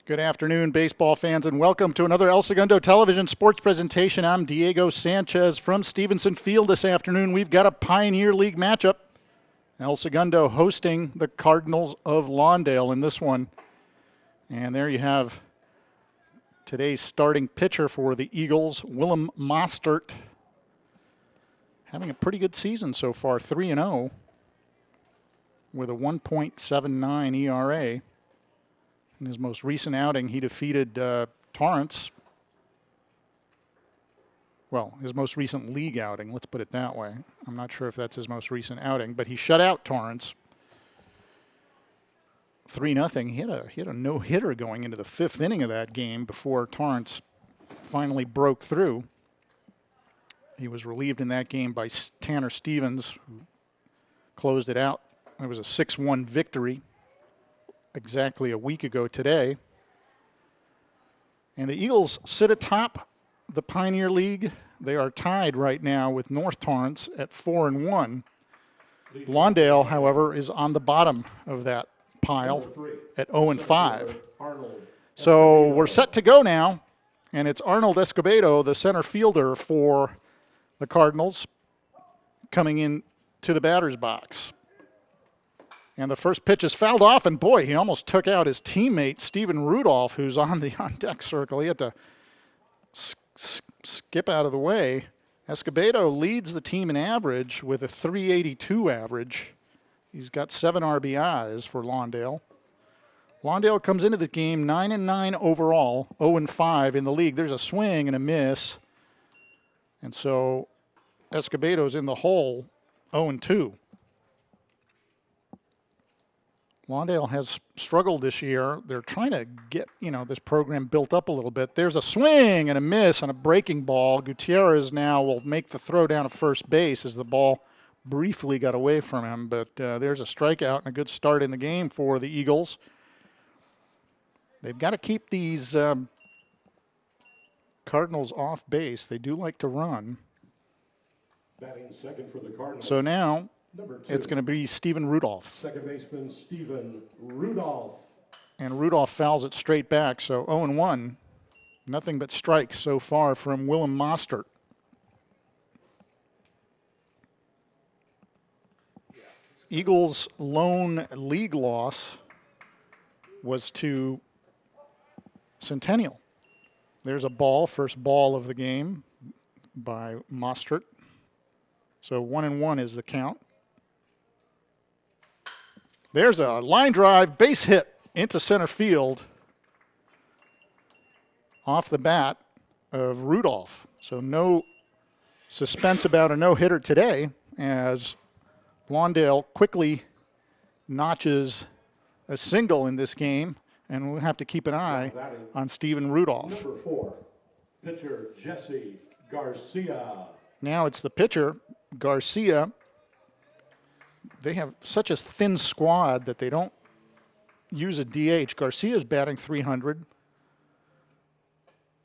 Good afternoon, baseball fans, and welcome to another El Segundo television sports presentation. I'm Diego Sanchez from Stevenson Field. This afternoon, we've got a Pioneer League matchup. El Segundo hosting the Cardinals of Lawndale in this one. And there you have today's starting pitcher for the Eagles, Willem Mostert. Having a pretty good season so far, 3-0 with a 1.79 ERA. In his most recent outing, he defeated Torrance. Well, his most recent league outing, let's put it that way. I'm not sure if that's his most recent outing, but he shut out Torrance 3-0. He had a no-hitter going into the fifth inning of that game before Torrance finally broke through. He was relieved in that game by Tanner Stevens, who closed it out. It was a 6-1 victory exactly a week ago today. And the Eagles sit atop the Pioneer League. They are tied right now with North Torrance at 4-1. Lawndale, however, is on the bottom of that pile at 0-5. So we're set to go now, and it's Arnold Escobedo, the center fielder for the Cardinals, coming in to the batter's box. And the first pitch is fouled off, and boy, he almost took out his teammate, Steven Rudolph, who's on the on-deck circle. He had to skip out of the way. Escobedo leads the team in average with a 382 average. He's got 7 RBIs for Lawndale. Lawndale comes into the game 9-9 overall, 0-5 in the league. There's a swing and a miss. And so Escobedo's in the hole, 0-2. Lawndale has struggled this year. They're trying to get, this program built up a little bit. There's a swing and a miss on a breaking ball. Gutierrez now will make the throw down to first base as the ball briefly got away from him. But there's a strikeout and a good start in the game for the Eagles. They've got to keep these Cardinals off base. They do like to run. Batting second for the Cardinals. So now it's going to be Steven Rudolph. Second baseman Steven Rudolph. And Rudolph fouls it straight back. So 0-1. Nothing but strikes so far from Willem Mostert. Eagles' lone league loss was to Centennial. There's a ball, first ball of the game by Mostert. So 1-1 is the count. There's a line drive, base hit into center field off the bat of Rudolph. So no suspense about a no-hitter today as Lawndale quickly notches a single in this game, and we'll have to keep an eye on Steven Rudolph. Number 4, pitcher Jesse Garcia. Now it's the pitcher, Garcia. They have such a thin squad that they don't use a DH. Garcia's batting .300.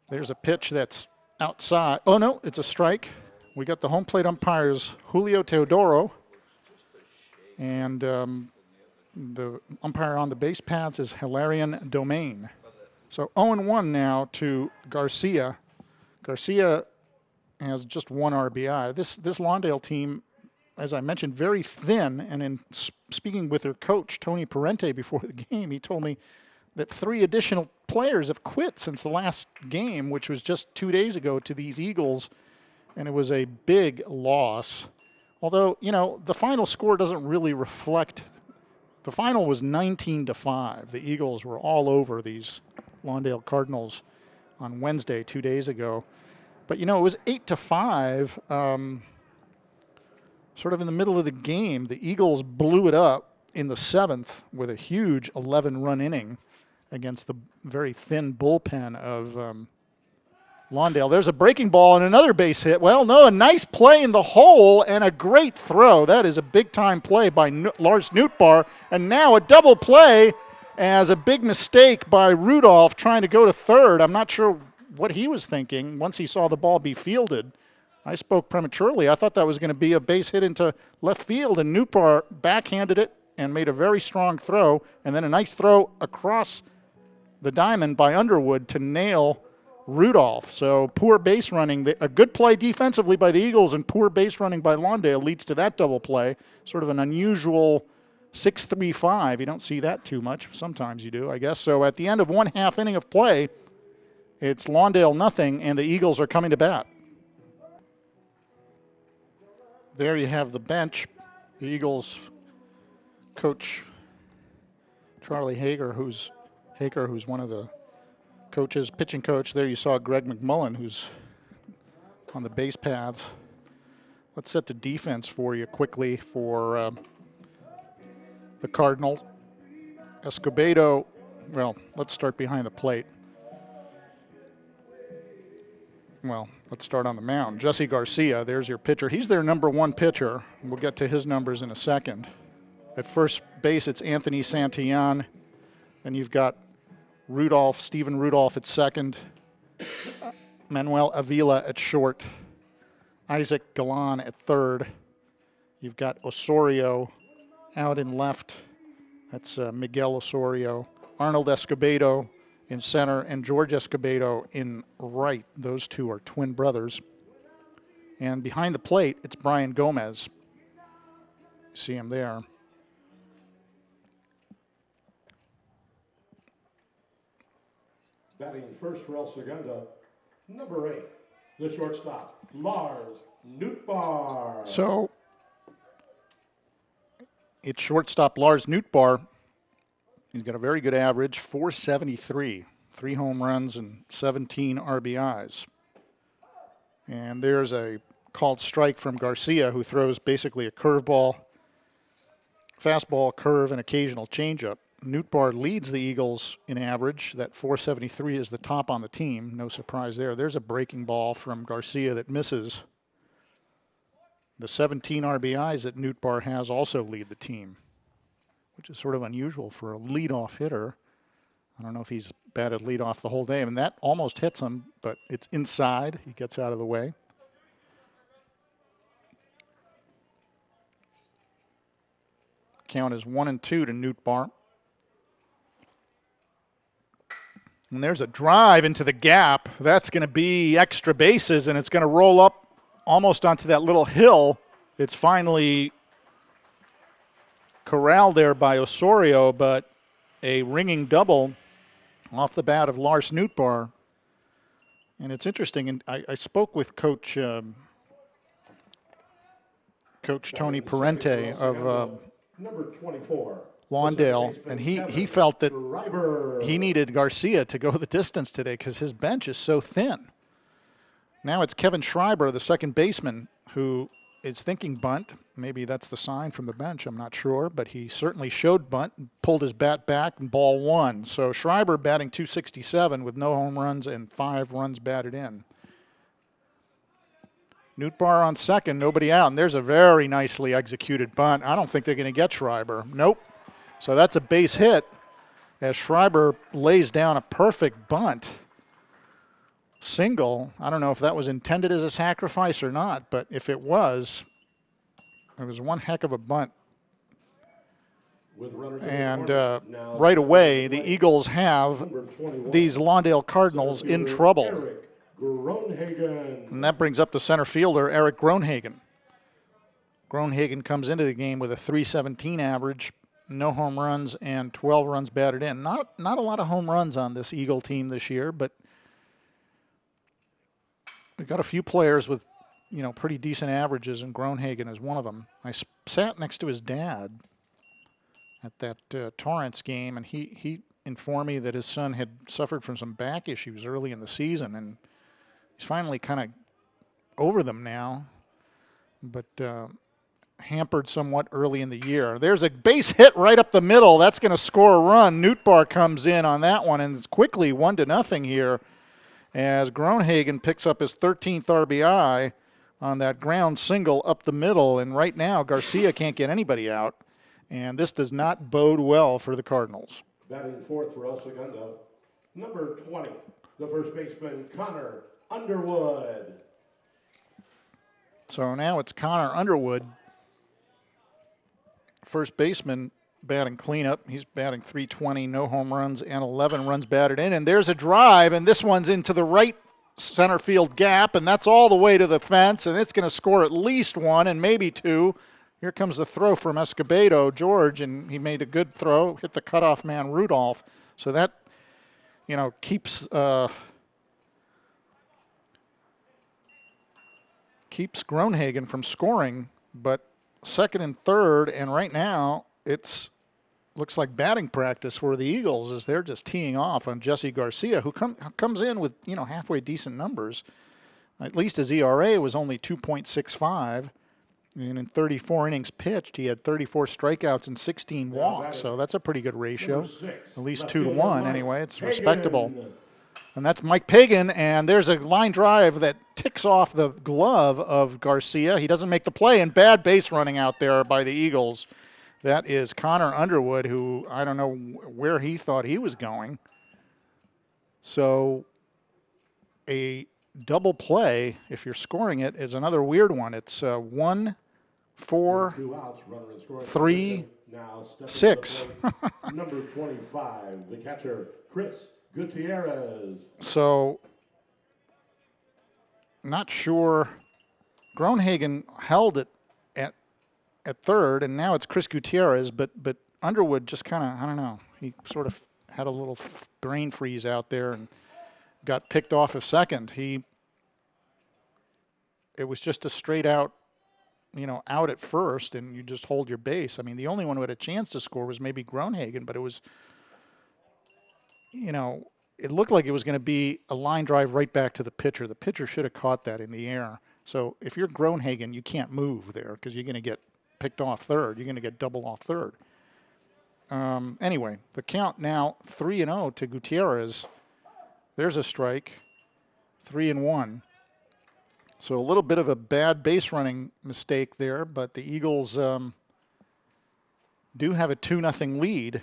There's a pitch that's outside. Oh, no, it's a strike. We got the home plate umpires, Julio Teodoro. And the umpire on the base paths is Hilarion Domain. So 0-1 now to Garcia. Garcia has just 1 RBI. This Lawndale team, as I mentioned, very thin. And in speaking with their coach, Tony Parente, before the game, he told me that 3 additional players have quit since the last game, which was just 2 days ago to these Eagles. And it was a big loss. Although, the final score doesn't really reflect. The final was 19-5. The Eagles were all over these Lawndale Cardinals on Wednesday, 2 days ago. But, it was 8-5. Sort of in the middle of the game, the Eagles blew it up in the 7th with a huge 11-run inning against the very thin bullpen of Lawndale. There's a breaking ball and another base hit. Well, no, a nice play in the hole and a great throw. That is a big-time play by Lars Nootbaar. And now a double play as a big mistake by Rudolph trying to go to third. I'm not sure what he was thinking once he saw the ball be fielded. I spoke prematurely. I thought that was going to be a base hit into left field, and Nootbaar backhanded it and made a very strong throw, and then a nice throw across the diamond by Underwood to nail Rudolph. So poor base running, a good play defensively by the Eagles and poor base running by Lawndale leads to that double play. Sort of an unusual 6-3-5. You don't see that too much. Sometimes you do, I guess. So at the end of 1/2 inning of play, it's Lawndale nothing, and the Eagles are coming to bat. There you have the bench. The Eagles coach Charlie Hager, who's one of the coaches, pitching coach. There you saw Greg McMullen, who's on the base paths. Let's set the defense for you quickly for the Cardinals. Escobedo, well, let's start behind the plate. Well, let's start on the mound. Jesse Garcia, there's your pitcher. He's their #1 pitcher. We'll get to his numbers in a second. At first base, it's Anthony Santillan. Then you've got Stephen Rudolph at second. Manuel Avila at short. Isaac Galan at third. You've got Osorio out in left. That's Miguel Osorio. Arnold Escobedo in center, and George Escobedo in right. Those two are twin brothers. And behind the plate, it's Brian Gomez. You see him there. Batting first for El Segundo, #8, the shortstop, Lars Nootbaar. So it's shortstop Lars Nootbaar. He's got a very good average, 473, 3 home runs and 17 RBIs. And there's a called strike from Garcia, who throws basically a curveball, fastball, curve, and occasional changeup. Nootbaar leads the Eagles in average. That 473 is the top on the team. No surprise there. There's a breaking ball from Garcia that misses. The 17 RBIs that Nootbaar has also lead the team, which is sort of unusual for a leadoff hitter. I don't know if he's batted leadoff the whole day. And that almost hits him, but it's inside. He gets out of the way. Count is 1-2 to Nootbaar. And there's a drive into the gap. That's going to be extra bases, and it's going to roll up almost onto that little hill. It's finally corralled there by Osorio, but a ringing double off the bat of Lars Nootbaar. And it's interesting, and I spoke with Coach Tony Parente of #24. Lawndale, and he felt that he needed Garcia to go the distance today because his bench is so thin. Now it's Kevin Schreiber, the second baseman, who is thinking bunt. Maybe that's the sign from the bench, I'm not sure, but he certainly showed bunt and pulled his bat back and ball one. So Schreiber batting .267 with no home runs and 5 runs batted in. Nootbaar on second, nobody out, and there's a very nicely executed bunt. I don't think they're going to get Schreiber. Nope. So that's a base hit as Schreiber lays down a perfect bunt. Single. I don't know if that was intended as a sacrifice or not, but if it was one heck of a bunt. And right away, the Eagles have these Lawndale Cardinals in trouble. And that brings up the center fielder, Eric Groenhagen. Groenhagen comes into the game with a .317 average, no home runs, and 12 runs batted in. Not a lot of home runs on this Eagle team this year, but we've got a few players with, pretty decent averages, and Groenhagen is one of them. I sat next to his dad at that Torrance game, and he informed me that his son had suffered from some back issues early in the season, and he's finally kind of over them now, but hampered somewhat early in the year. There's a base hit right up the middle. That's going to score a run. Nootbaar comes in on that one, and it's quickly 1-0 here as Groenhagen picks up his 13th RBI on that ground single up the middle. And right now, Garcia can't get anybody out, and this does not bode well for the Cardinals. Batting fourth for El Segundo, #20, the first baseman, Connor Underwood. So now it's Connor Underwood, first baseman, batting cleanup. He's batting .320, no home runs, and 11 runs batted in. And there's a drive, and this one's into the right center field gap, and that's all the way to the fence, and it's going to score at least one and maybe two. Here comes the throw from Escobedo, George, and he made a good throw, hit the cutoff man, Rudolph. So that, keeps Groenhagen from scoring. But second and third, and right now looks like batting practice for the Eagles as they're just teeing off on Jesse Garcia, who comes in with halfway decent numbers. At least his ERA was only 2.65. And in 34 innings pitched, he had 34 strikeouts and 16 walks. So that's a pretty good ratio. At least 2-1 anyway. It's respectable. And that's Mike Pagan, and there's a line drive that ticks off the glove of Garcia. He doesn't make the play, and bad base running out there by the Eagles. That is Connor Underwood, who I don't know where he thought he was going. So a double play, if you're scoring it, is another weird one. It's 1, 4, 3, 6. Number 25, the catcher, Chris Gutierrez. So, not sure. Groenhagen held it at third, and now it's Chris Gutierrez, but Underwood just kind of, I don't know, he sort of had a little brain freeze out there and got picked off of second. It was just a straight out, out at first, and you just hold your base. I mean, the only one who had a chance to score was maybe Groenhagen, but it was, it looked like it was going to be a line drive right back to the pitcher. The pitcher should have caught that in the air. So if you're Groenhagen, you can't move there because you're going to get picked off third. You're going to get double off third. Anyway, the count now 3-0 to Gutierrez. There's a strike, 3-1. So a little bit of a bad base running mistake there, but the Eagles do have a 2-0 lead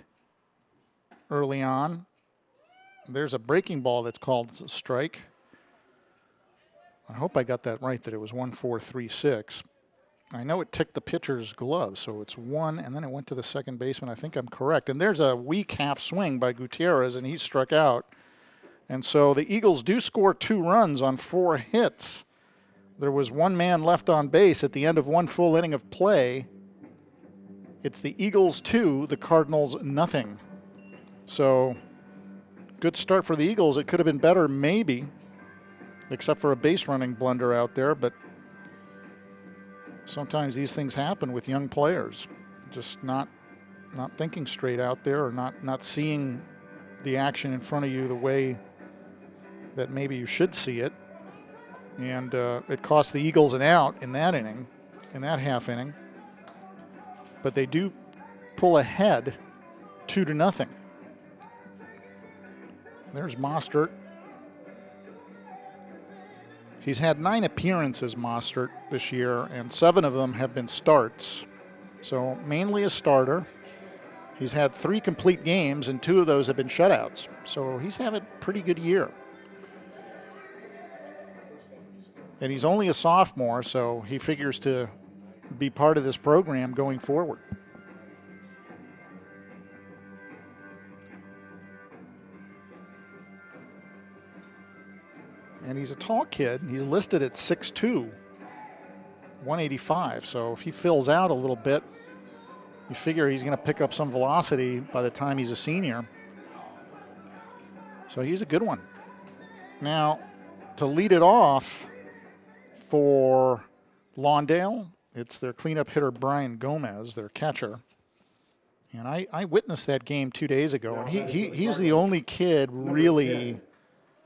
early on. There's a breaking ball that's called a strike. I hope I got that right, that it was 1-4-3-6. I know it ticked the pitcher's glove, so it's 1, and then it went to the second baseman. I think I'm correct. And there's a weak half swing by Gutierrez, and he's struck out. And so the Eagles do score 2 runs on 4 hits. There was 1 man left on base at the end of 1 full inning of play. It's the Eagles 2, the Cardinals nothing. So good start for the Eagles. It could have been better maybe, except for a base running blunder out there, but sometimes these things happen with young players. Just not thinking straight out there, or not seeing the action in front of you the way that maybe you should see it. And it cost the Eagles an out in that inning, in that half inning. But they do pull ahead 2-0. There's Mostert. He's had 9 appearances, Mostert, this year, and 7 of them have been starts. So mainly a starter. He's had 3 complete games, and 2 of those have been shutouts. So he's had a pretty good year. And he's only a sophomore, so he figures to be part of this program going forward. And he's a tall kid. He's listed at 6'2", 185. So if he fills out a little bit, you figure he's going to pick up some velocity by the time he's a senior. So he's a good one. Now, to lead it off for Lawndale, it's their cleanup hitter, Brian Gomez, their catcher. And I witnessed that game 2 days ago. And he's the only kid really,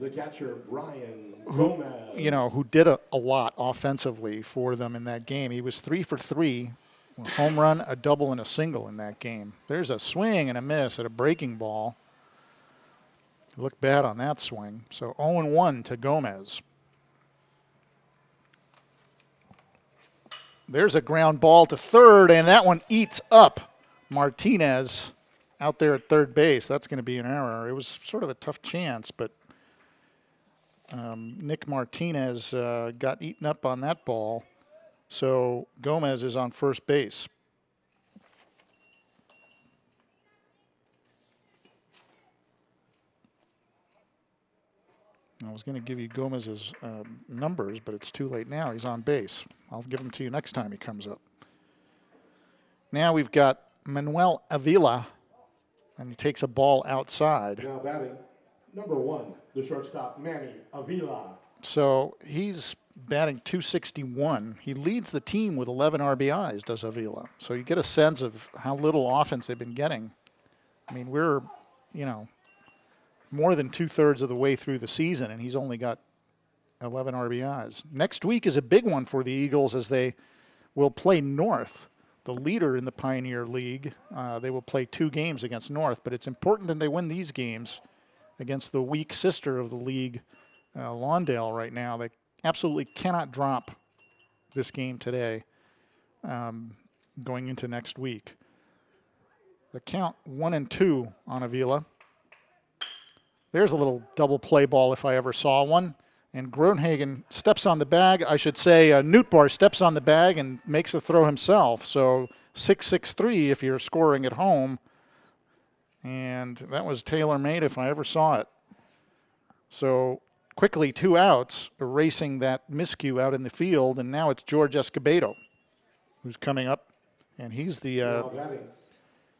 the catcher, Brian Gomez, who did a lot offensively for them in that game. He was 3 for 3, a home run, a double, and a single in that game. There's a swing and a miss at a breaking ball. Looked bad on that swing. So 0-1 to Gomez. There's a ground ball to third, and that one eats up Martinez out there at third base. That's going to be an error. It was sort of a tough chance, but Nick Martinez got eaten up on that ball. So Gomez is on first base. I was going to give you Gomez's numbers, but it's too late now. He's on base. I'll give them to you next time he comes up. Now we've got Manuel Avila, and he takes a ball outside. Now batting, number 1, the shortstop, Manny Avila. So he's batting .261. He leads the team with 11 RBIs, does Avila. So you get a sense of how little offense they've been getting. I mean, we're, more than 2/3 of the way through the season, and he's only got 11 RBIs. Next week is a big one for the Eagles as they will play North, the leader in the Pioneer League. They will play 2 games against North, but it's important that they win these games against the weak sister of the league, Lawndale, right now. They absolutely cannot drop this game today going into next week. The count 1-2 on Avila. There's a little double play ball if I ever saw one. And Groenhagen steps on the bag. I should say Nootbaar steps on the bag and makes the throw himself. So 6-6-3 if you're scoring at home. And that was tailor-made if I ever saw it. So quickly 2 outs, erasing that miscue out in the field. And now it's George Escobedo who's coming up. And he's the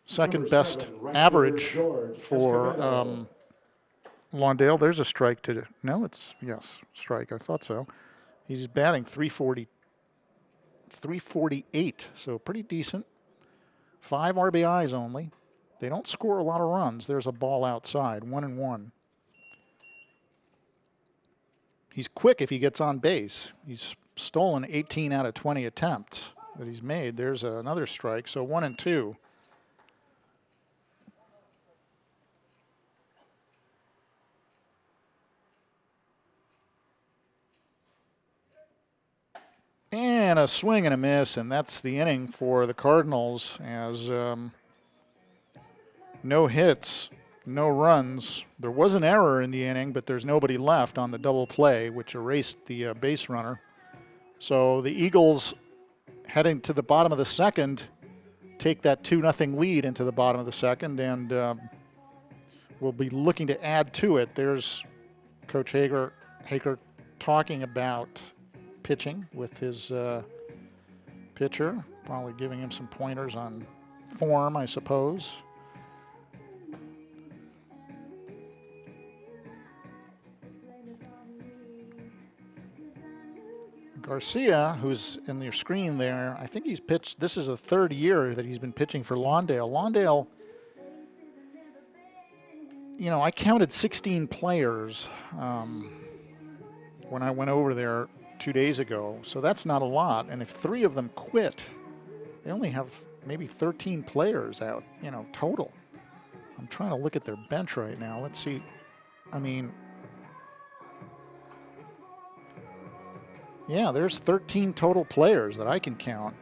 second best average for Lawndale. There's a strike to, no, it's, yes, strike. I thought so. He's batting 348, so pretty decent. 5 RBIs only. They don't score a lot of runs. There's a ball outside, 1-1. He's quick if he gets on base. He's stolen 18 out of 20 attempts that he's made. There's another strike, so 1-2. And a swing and a miss, and that's the inning for the Cardinals as no hits, no runs. There was an error in the inning, but there's nobody left on the double play, which erased the base runner. So the Eagles, heading to the bottom of the second, take that 2-0 lead into the bottom of the second, and will be looking to add to it. There's Coach Hager talking about pitching with his pitcher, probably giving him some pointers on form, I suppose. Garcia, who's in your screen there, I think he's pitched, this is the 3rd year that he's been pitching for Lawndale. Lawndale, I counted 16 players when I went over there 2 days ago, so that's not a lot. And if 3 of them quit, they only have maybe 13 players out, total. I'm trying to look at their bench right now. Let's see. I mean, yeah, there's 13 total players that I can count.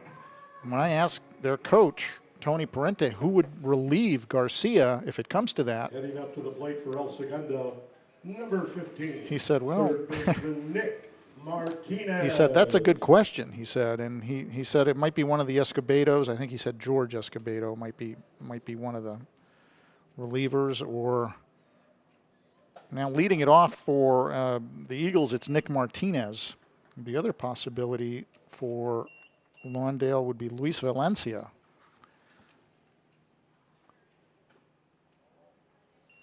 When I asked their coach, Tony Parente, who would relieve Garcia if it comes to that, Heading up to the plate for El Segundo, number 15. He said, well, Nick Martinez. He said, that's a good question, he said. And he said it might be one of the Escobedos. I think he said George Escobedo might be one of the relievers. Or now leading it off for the Eagles, it's Nick Martinez. The other possibility for Lawndale would be Luis Valencia.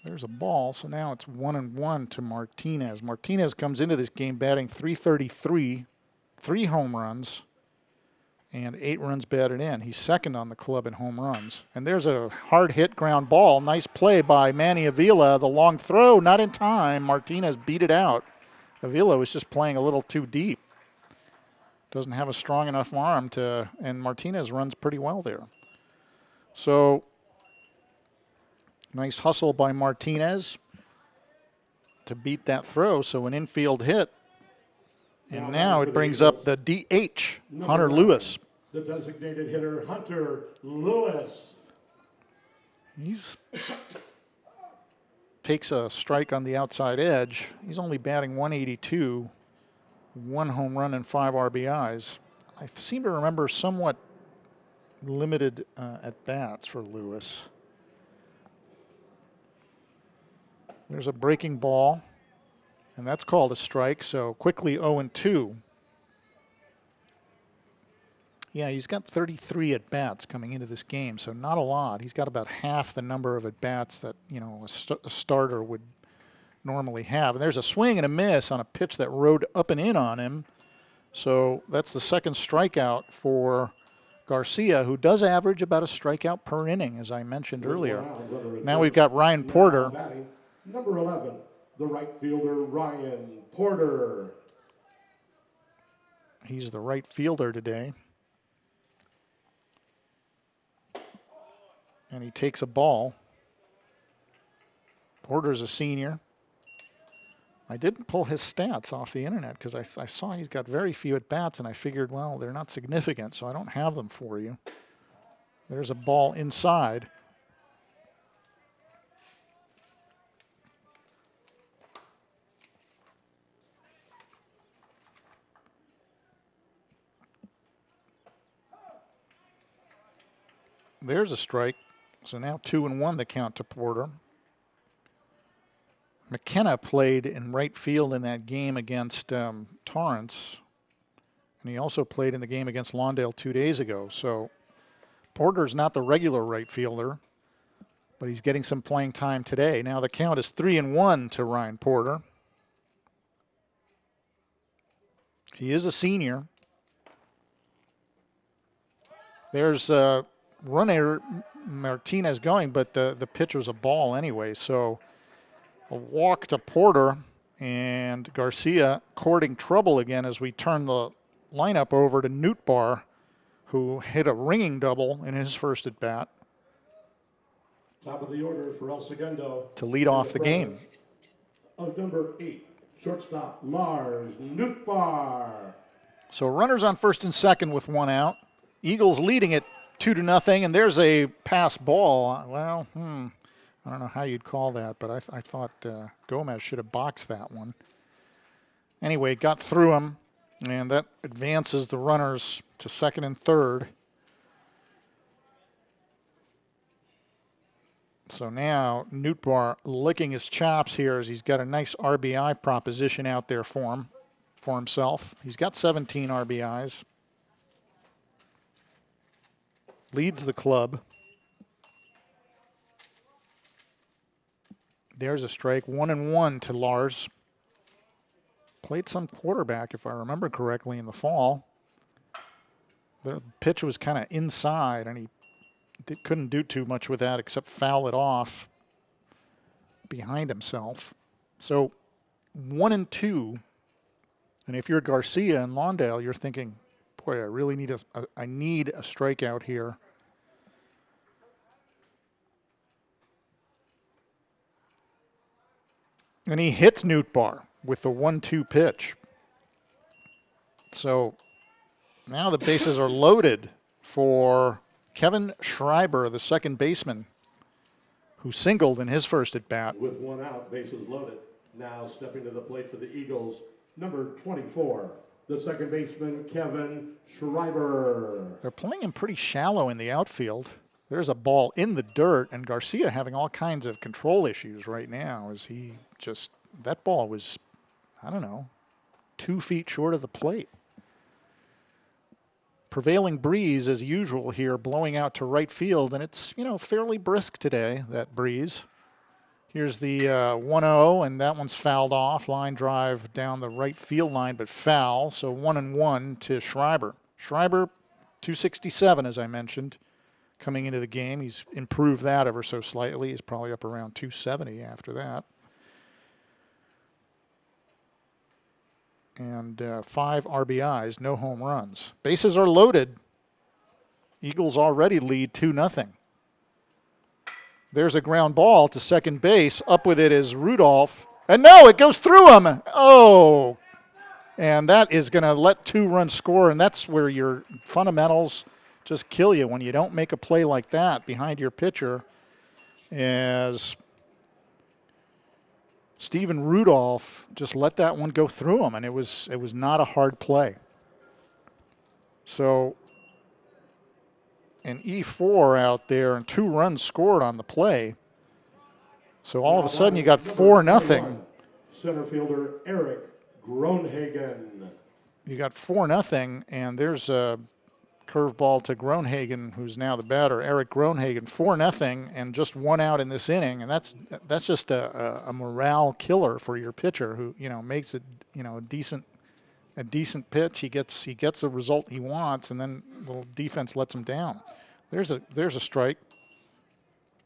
There's a ball, so now it's 1-1 to Martinez. Martinez comes into this game batting .333, 3 home runs, and 8 runs batted in. He's second on the club in home runs. And there's a hard hit ground ball. Nice play by Manny Avila. The long throw, not in time. Martinez beat it out. Avila was just playing a little too deep. Doesn't have a strong enough arm to, and Martinez runs pretty well there. So, nice hustle by Martinez to beat that throw. So an infield hit. And now it brings up the DH, Hunter Lewis. The designated hitter, Hunter Lewis. He's takes a strike on the outside edge. He's only batting .182, 1 home run and 5 RBIs. I seem to remember somewhat limited at-bats for Lewis. There's a breaking ball, And that's called a strike, so quickly 0-2. Yeah, he's got 33 at-bats coming into this game, so not a lot. He's got about half the number of at-bats that, a starter would normally have. And there's a swing and a miss on a pitch that rode up and in on him. So that's the second strikeout for Garcia, who does average about a strikeout per inning, as I mentioned earlier. Now we've got Ryan Porter. Batting, number 11, the right fielder, Ryan Porter. He's the right fielder today. And he takes a ball. Porter's a senior. I didn't pull his stats off the internet because I saw he's got very few at-bats, and I figured, well, they're not significant, so I don't have them for you. There's a ball inside. There's a strike. So now 2-1 the count to Porter. McKenna played in right field in that game against Torrance. And he also played in the game against Lawndale 2 days ago. So Porter's not the regular right fielder, but he's getting some playing time today. Now the count is 3-1 to Ryan Porter. He is a senior. There's runner Martinez going, but the pitch was a ball anyway. So a walk to Porter, and Garcia courting trouble again as we turn the lineup over to Nootbaar, who hit a ringing double in his first at bat. Top of the order for El Segundo to lead off the game. Of number 8, shortstop Lars Nootbaar. So runners on first and second with 1 out. Eagles leading it 2-0, and there's a pass ball. Well, I don't know how you'd call that, but I thought Gomez should have boxed that one. Anyway, got through him, and that advances the runners to second and third. So now Nootbaar licking his chops here as he's got a nice RBI proposition out there for himself. He's got 17 RBIs. Leads the club. There's a strike. 1-1 to Lars. Played some quarterback, if I remember correctly, in the fall. The pitch was kind of inside, and he couldn't do too much with that except foul it off behind himself. So 1-2. And if you're Garcia and Lawndale, you're thinking, boy, I really need I need a strikeout here. And he hits Nootbaar with the 1-2 pitch. So now the bases are loaded for Kevin Schreiber, the second baseman, who singled in his first at bat. With 1 out, bases loaded. Now stepping to the plate for the Eagles, number 24. The second baseman, Kevin Schreiber. They're playing him pretty shallow in the outfield. There's a ball in the dirt, and Garcia having all kinds of control issues right now as he just, that ball was, I don't know, 2 feet short of the plate. Prevailing breeze as usual here, blowing out to right field, and it's, fairly brisk today, that breeze. Here's the 1-0, and that one's fouled off. Line drive down the right field line, but foul. So 1-1 to Schreiber. Schreiber, 267, as I mentioned, coming into the game. He's improved that ever so slightly. He's probably up around 270 after that. And 5 RBIs, no home runs. Bases are loaded. Eagles already lead 2-0. There's a ground ball to second base. Up with it is Rudolph. And no, it goes through him. Oh. And that is going to let 2 runs score, and that's where your fundamentals just kill you when you don't make a play like that behind your pitcher. As Steven Rudolph just let that one go through him, and it was not a hard play. So an E4 out there and 2 runs scored on the play. So all of a sudden you got 4-0. center fielder Eric Gronhagen. You got 4-0, and there's a curveball to Gronhagen, who's now the batter, Eric Gronhagen. 4-0, and just 1 out in this inning, and that's just a morale killer for your pitcher, who makes it a decent pitch. He gets the result he wants, and then the defense lets him down. There's a strike.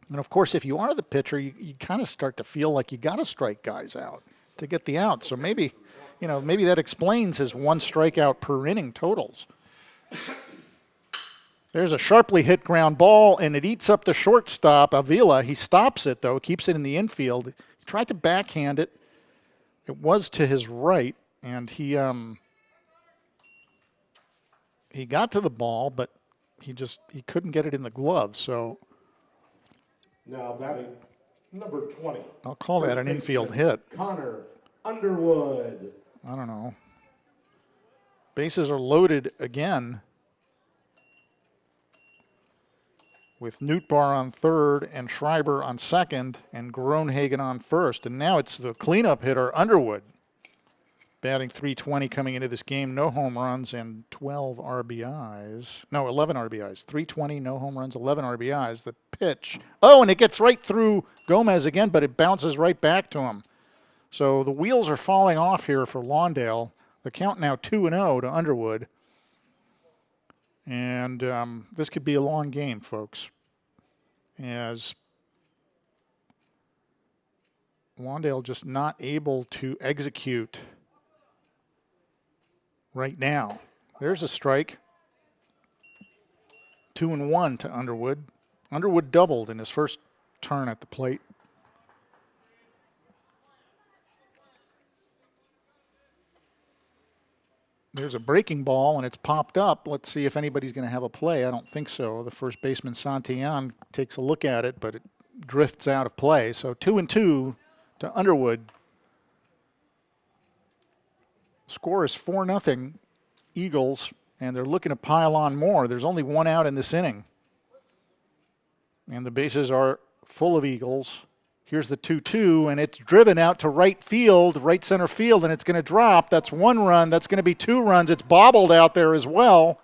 And of course, if you are the pitcher, you kind of start to feel like you got to strike guys out to get the out. So maybe that explains his 1 strikeout per inning totals. There's a sharply hit ground ball, and it eats up the shortstop, Avila. He stops it, though, keeps it in the infield. He tried to backhand it. It was to his right, and he got to the ball, but he couldn't get it in the glove. So now batting number 20. I'll call that an infield hit. Connor Underwood. I don't know. Bases are loaded again with Nootbaar on third and Schreiber on second and Gronhagen on first. And now it's the cleanup hitter, Underwood, batting .320 coming into this game. No home runs and 12 RBIs. No, 11 RBIs. .320, no home runs, 11 RBIs. The pitch. Oh, and it gets right through Gomez again, but it bounces right back to him. So the wheels are falling off here for Lawndale. The count now 2-0 to Underwood. And this could be a long game, folks, as Lawndale just not able to execute right now. There's a strike. 2-1 to Underwood. Underwood doubled in his first turn at the plate. There's a breaking ball, and it's popped up. Let's see if anybody's going to have a play. I don't think so. The first baseman, Santillan, takes a look at it, but it drifts out of play. So 2-2 to Underwood. Score is 4-0 Eagles, and they're looking to pile on more. There's only 1 out in this inning. And the bases are full of Eagles. Here's the 2-2, and it's driven out to right field, right center field, and it's going to drop. That's 1 run. That's going to be 2 runs. It's bobbled out there as well.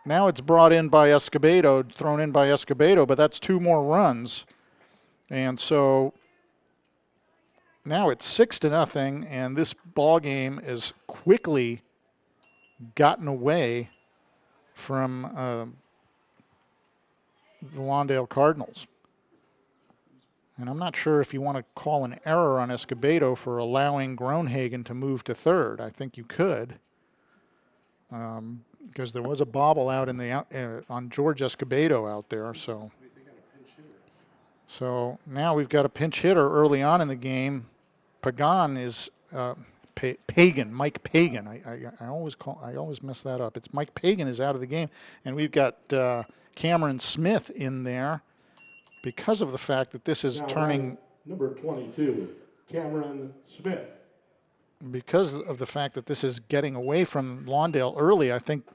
Now it's brought in by Escobedo, thrown in by Escobedo, but that's 2 more runs. And so now it's 6-0, and this ball game is quickly gotten away from the Lawndale Cardinals. And I'm not sure if you want to call an error on Escobedo for allowing Gronhagen to move to third. I think you could, because there was a bobble out in the on George Escobedo out there. So now we've got a pinch hitter early on in the game. Pagan is Pagan, Mike Pagan. I always mess that up. It's Mike Pagan is out of the game, and we've got Cameron Smith in there, because of the fact that this is turning. Number 22, Cameron Smith. Because of the fact that this is getting away from Lawndale early, I think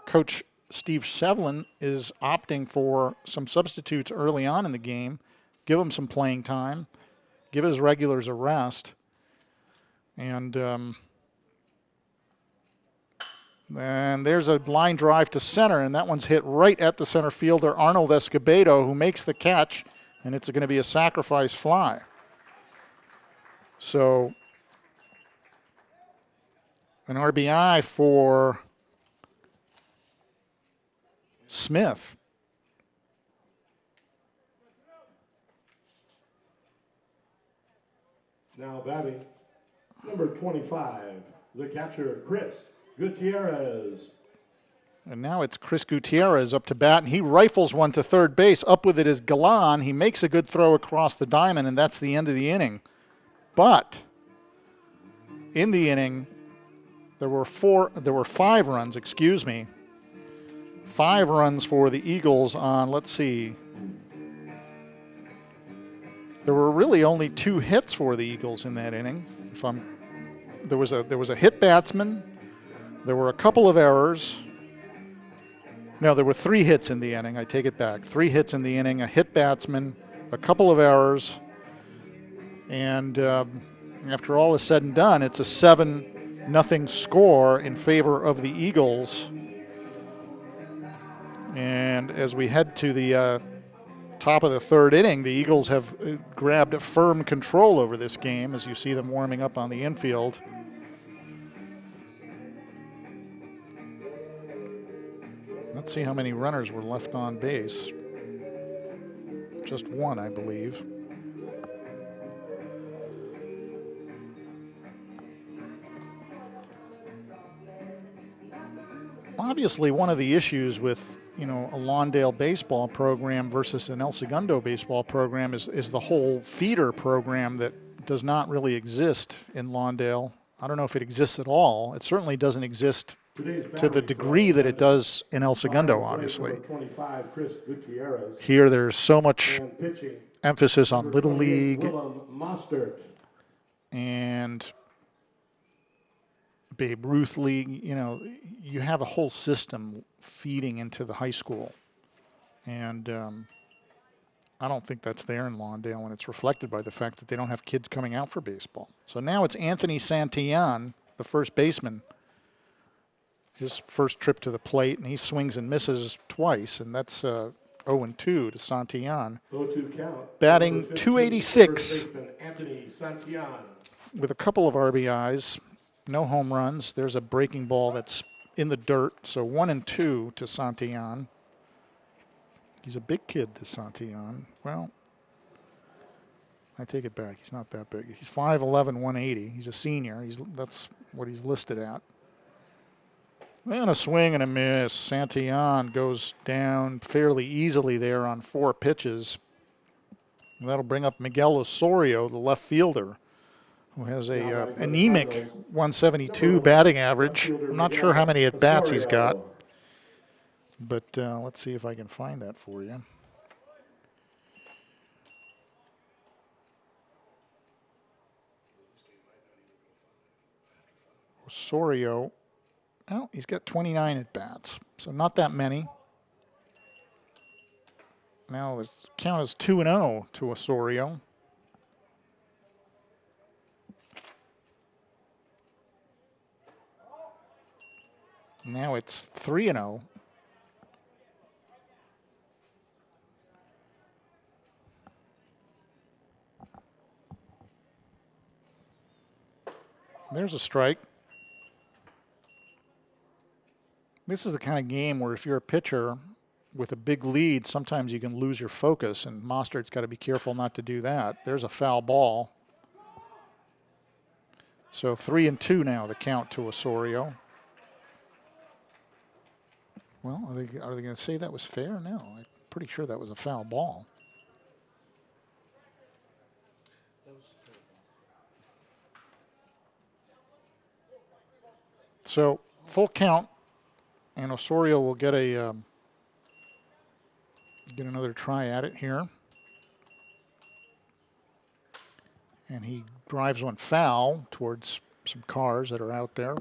Coach Steve Shevlin is opting for some substitutes early on in the game, give them some playing time, give his regulars a rest. And there's a line drive to center, and that one's hit right at the center fielder, Arnold Escobedo, who makes the catch, and it's going to be a sacrifice fly. So an RBI for Smith. Now batting, number 25, the catcher, Chris Gutierrez. And now it's Chris Gutierrez up to bat, and he rifles one to third base. Up with it is Galan. He makes a good throw across the diamond, and that's the end of the inning. But in the inning, there were 5 runs, 5 runs for the Eagles on, let's see. There were really only 2 hits for the Eagles in that inning. There was a hit batsman. There were a couple of errors. No, there were 3 hits in the inning. I take it back. 3 hits in the inning, a hit batsman, a couple of errors, and after all is said and done, it's a 7-0 score in favor of the Eagles. And as we head to the top of the third inning, the Eagles have grabbed a firm control over this game as you see them warming up on the infield. Let's see how many runners were left on base. Just one, I believe. Obviously, one of the issues with a Lawndale baseball program versus an El Segundo baseball program is the whole feeder program that does not really exist in Lawndale. I don't know if it exists at all. It certainly doesn't exist to the degree that it does in El Segundo, obviously. Here there's so much emphasis on Little League and Babe Ruth League. You have a whole system feeding into the high school. And I don't think that's there in Lawndale, and it's reflected by the fact that they don't have kids coming out for baseball. So now it's Anthony Santillan, the first baseman, his first trip to the plate, and he swings and misses twice, and that's 0-2 to Santillan. 0-2 count. Batting .286 Anthony Santillan with a couple of RBIs, no home runs. There's a breaking ball that's in the dirt, so 1-2 to Santillan. He's a big kid, this Santillan. Well, I take it back. He's not that big. He's 5'11", 180. He's a senior. That's what he's listed at. And a swing and a miss. Santillan goes down fairly easily there on 4 pitches. And that'll bring up Miguel Osorio, the left fielder, who has a anemic 172 batting average. I'm not sure how many at-bats he's got. But let's see if I can find that for you. Osorio, well, he's got 29 at-bats, so not that many. Now the count is 2-0 to Osorio. Now it's 3-0. There's a strike. This is the kind of game where if you're a pitcher with a big lead, sometimes you can lose your focus, and Mostert's got to be careful not to do that. There's a foul ball. So 3-2 now, the count to Osorio. Well, are they going to say that was fair? No, I'm pretty sure that was a foul ball. So full count, and Osorio will get another try at it here. And he drives one foul towards some cars that are out there.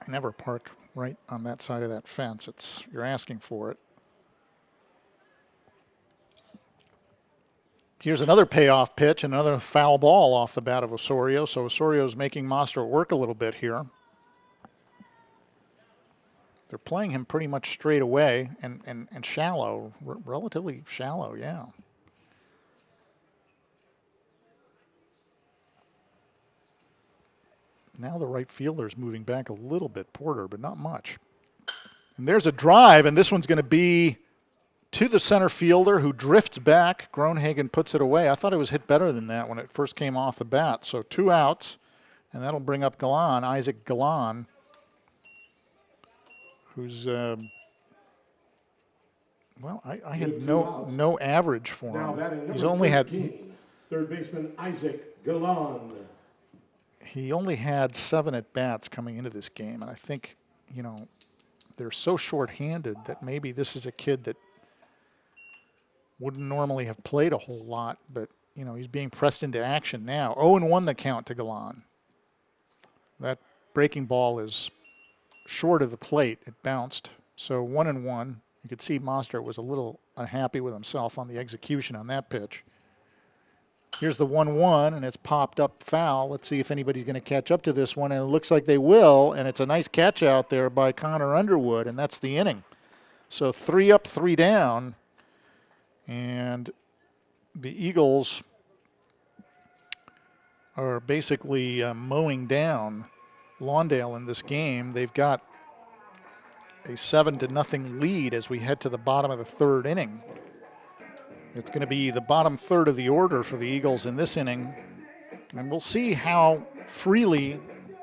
I never park right on that side of that fence. You're asking for it. Here's another payoff pitch, another foul ball off the bat of Osorio. So Osorio's making Mostert work a little bit here. They're playing him pretty much straight away and shallow, relatively shallow, yeah. Now the right fielder's moving back a little bit, Porter, but not much. And there's a drive, and this one's going to be to the center fielder who drifts back. Groenhagen puts it away. I thought it was hit better than that when it first came off the bat. So 2 outs, and that'll bring up Galan, Isaac Galan, who's, well, I had no average for him. He's only had... Third baseman Isaac Galan. He only had 7 at-bats coming into this game, and I think, they're so short-handed that maybe this is a kid that wouldn't normally have played a whole lot, but, he's being pressed into action now. 0-1 the count to Galan. That breaking ball is short of the plate. It bounced. So 1-1. You could see Mostert was a little unhappy with himself on the execution on that pitch. Here's the 1-1, and it's popped up foul. Let's see if anybody's going to catch up to this one, and it looks like they will, and it's a nice catch out there by Connor Underwood, and that's the inning. So 3 up, 3 down, and the Eagles are basically mowing down Lawndale in this game. They've got a 7-0 lead as we head to the bottom of the 3rd inning. It's going to be the bottom 3rd of the order for the Eagles in this inning, and we'll see how freely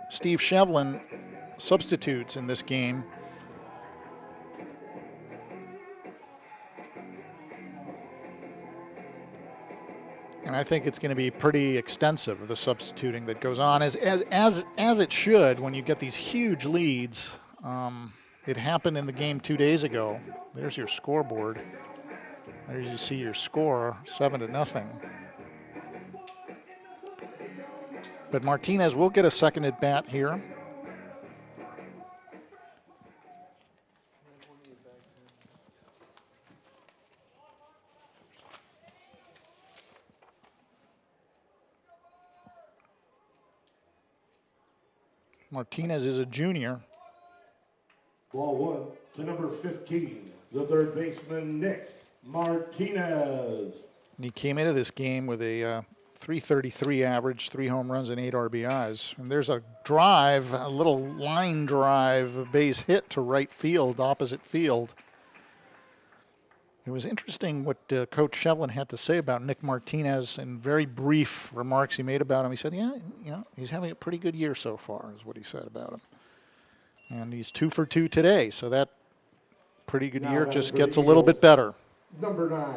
Steve Shevlin substitutes in this game. And I think it's going to be pretty extensive, the substituting that goes on, as it should when you get these huge leads. It happened in the game 2 days ago. There's your scoreboard. There you see your score, 7-0. But Martinez will get a second at bat here. Martinez is a junior. Ball 1 to number 15, the 3rd baseman, Nick Martinez. And he came into this game with a .333 average, 3 home runs and 8 RBIs. And there's a drive, a little line drive, a base hit to right field, opposite field. It was interesting what Coach Shevlin had to say about Nick Martinez in very brief remarks he made about him. He said, yeah, he's having a pretty good year so far, is what he said about him. And he's 2 for 2 today, so that pretty good year just gets a little bit better. Number 9,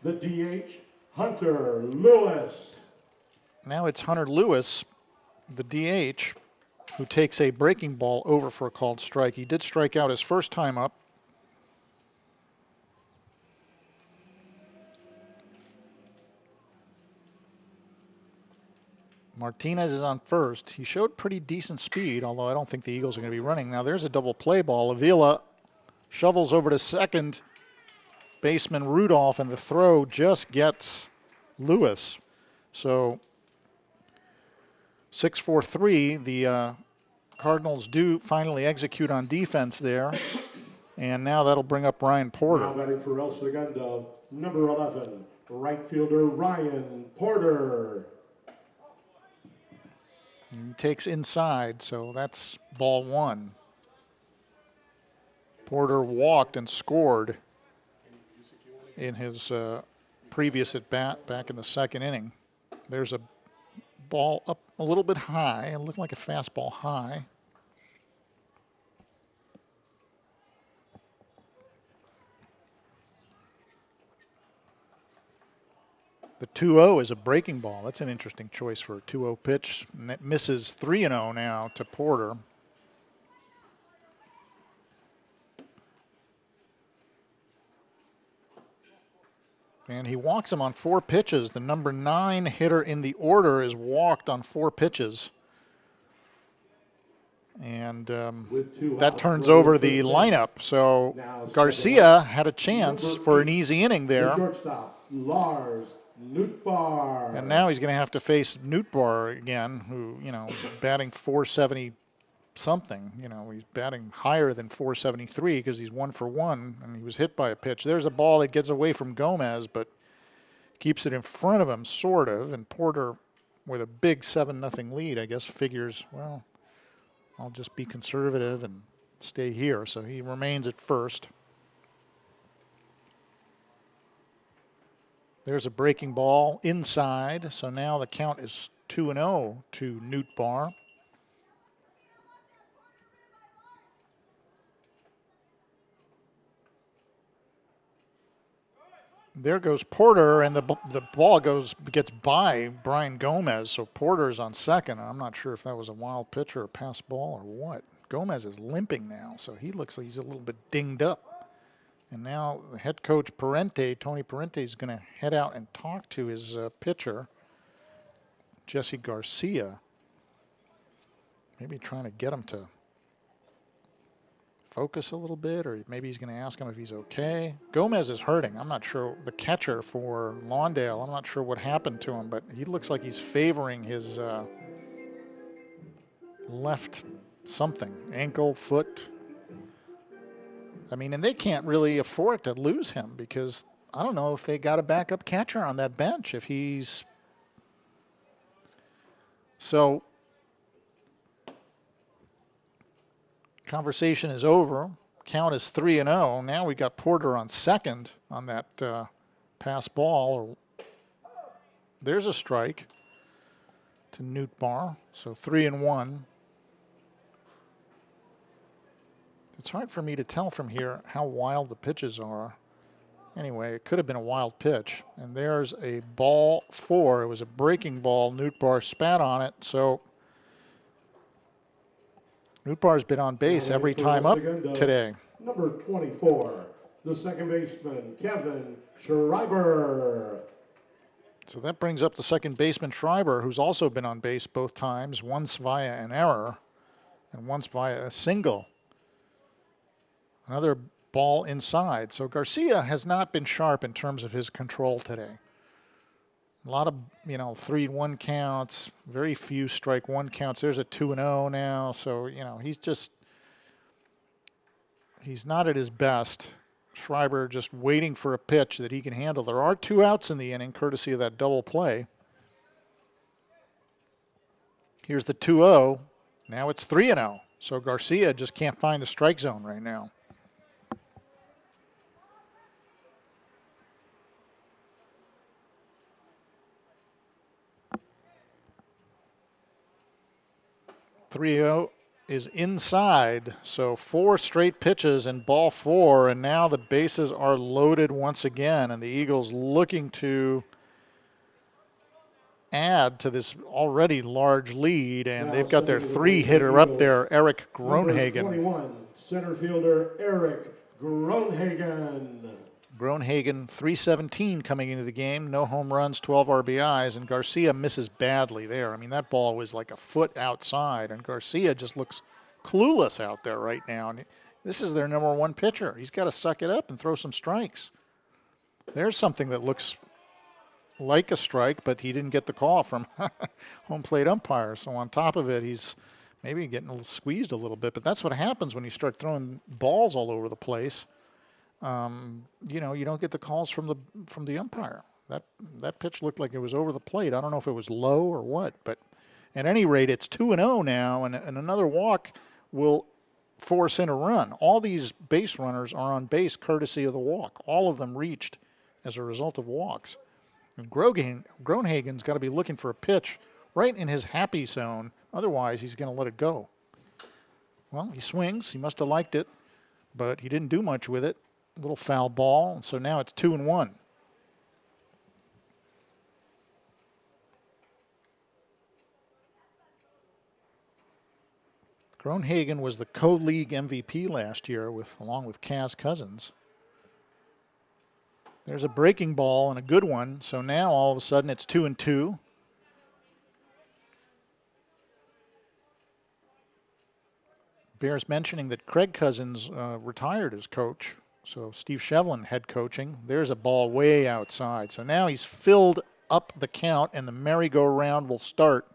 the DH, Hunter Lewis. Now it's Hunter Lewis, the DH, who takes a breaking ball over for a called strike. He did strike out his first time up. Martinez is on first. He showed pretty decent speed, although I don't think the Eagles are going to be running. Now there's a double play ball. Avila shovels over to second baseman Rudolph, and the throw just gets Lewis. So 6-4-3, the Cardinals do finally execute on defense there. And now that'll bring up Ryan Porter. Now batting for El Segundo, number 11, right fielder Ryan Porter. He takes inside, so that's ball 1. Porter walked and scored in his previous at bat back in the 2nd inning. There's a ball up a little bit high. It looked like a fastball high. The 2-0 is a breaking ball. That's an interesting choice for a 2-0 pitch. And that misses 3-0 now to Porter. And he walks him on 4 pitches. The number 9 hitter in the order is walked on 4 pitches. And that turns over the lineup. So Garcia had a chance for an easy inning there. Shortstop, Lars Nootbaar. And now he's going to have to face Nootbaar again, who, batting 470 something. He's batting higher than 473 because he's 1 for 1, and he was hit by a pitch. There's a ball that gets away from Gomez, but keeps it in front of him, sort of. And Porter, with a big 7-0 lead, I guess figures, well, I'll just be conservative and stay here. So he remains at first. There's a breaking ball inside, so now the count is 2-0 to Nootbaar. There goes Porter, and the ball gets by Brian Gomez, so Porter's on second. I'm not sure if that was a wild pitch or a pass ball or what. Gomez is limping now, so he looks like he's a little bit dinged up. And now the head coach Tony Parente, is going to head out and talk to his pitcher, Jesse Garcia. Maybe trying to get him to focus a little bit, or maybe he's going to ask him if he's okay. Gomez is hurting. I'm not sure. The catcher for Lawndale, I'm not sure what happened to him, but he looks like he's favoring his left something, ankle, foot. I mean, and they can't really afford to lose him because I don't know if they got a backup catcher on that bench. If he's so. Conversation is over. Count is 3-0. Now we got Porter on second on that pass ball. There's a strike to Nootbaar. So 3-1. It's hard for me to tell from here how wild the pitches are. Anyway, it could have been a wild pitch. And there's a ball 4. It was a breaking ball. Nootbaar spat on it. So Nootbaar's been on base every time up today. Number 24, the second baseman, Kevin Schreiber. So that brings up the second baseman, Schreiber, who's also been on base both times, once via an error and once via a single. Another ball inside. So Garcia has not been sharp in terms of his control today. A lot of, 3-1 counts, very few strike one counts. There's a 2-0 now. So, he's not at his best. Schreiber just waiting for a pitch that he can handle. There are 2 outs in the inning, courtesy of that double play. Here's the 2-0. Now it's 3-0. So Garcia just can't find the strike zone right now. .30 is inside, so 4 straight pitches and ball 4, and now the bases are loaded once again, and the Eagles looking to add to this already large lead, and they've got their 3-hitter up there, Eric Groenhagen. Number 21, center fielder Eric Groenhagen. Groenhagen, 317 coming into the game, no home runs, 12 RBIs, and Garcia misses badly there. I mean, that ball was like a foot outside, and Garcia just looks clueless out there right now. And this is their number 1 pitcher. He's got to suck it up and throw some strikes. There's something that looks like a strike, but he didn't get the call from home plate umpire. So on top of it, he's maybe getting a little squeezed a little bit, but that's what happens when you start throwing balls all over the place. You don't get the calls from the umpire. That pitch looked like it was over the plate. I don't know if it was low or what, but at any rate, it's 2-0 now, and another walk will force in a run. All these base runners are on base courtesy of the walk. All of them reached as a result of walks. And Groenhagen's got to be looking for a pitch right in his happy zone. Otherwise, he's going to let it go. Well, he swings. He must have liked it, but he didn't do much with it. A little foul ball, so now it's 2-1. Groenhagen was the co-league MVP last year along with Kaz Cousins. There's a breaking ball and a good one, so now all of a sudden it's 2-2. Bears mentioning that Craig Cousins retired as coach. So Steve Shevlin head coaching. There's a ball way outside. So now he's filled up the count, and the merry-go-round will start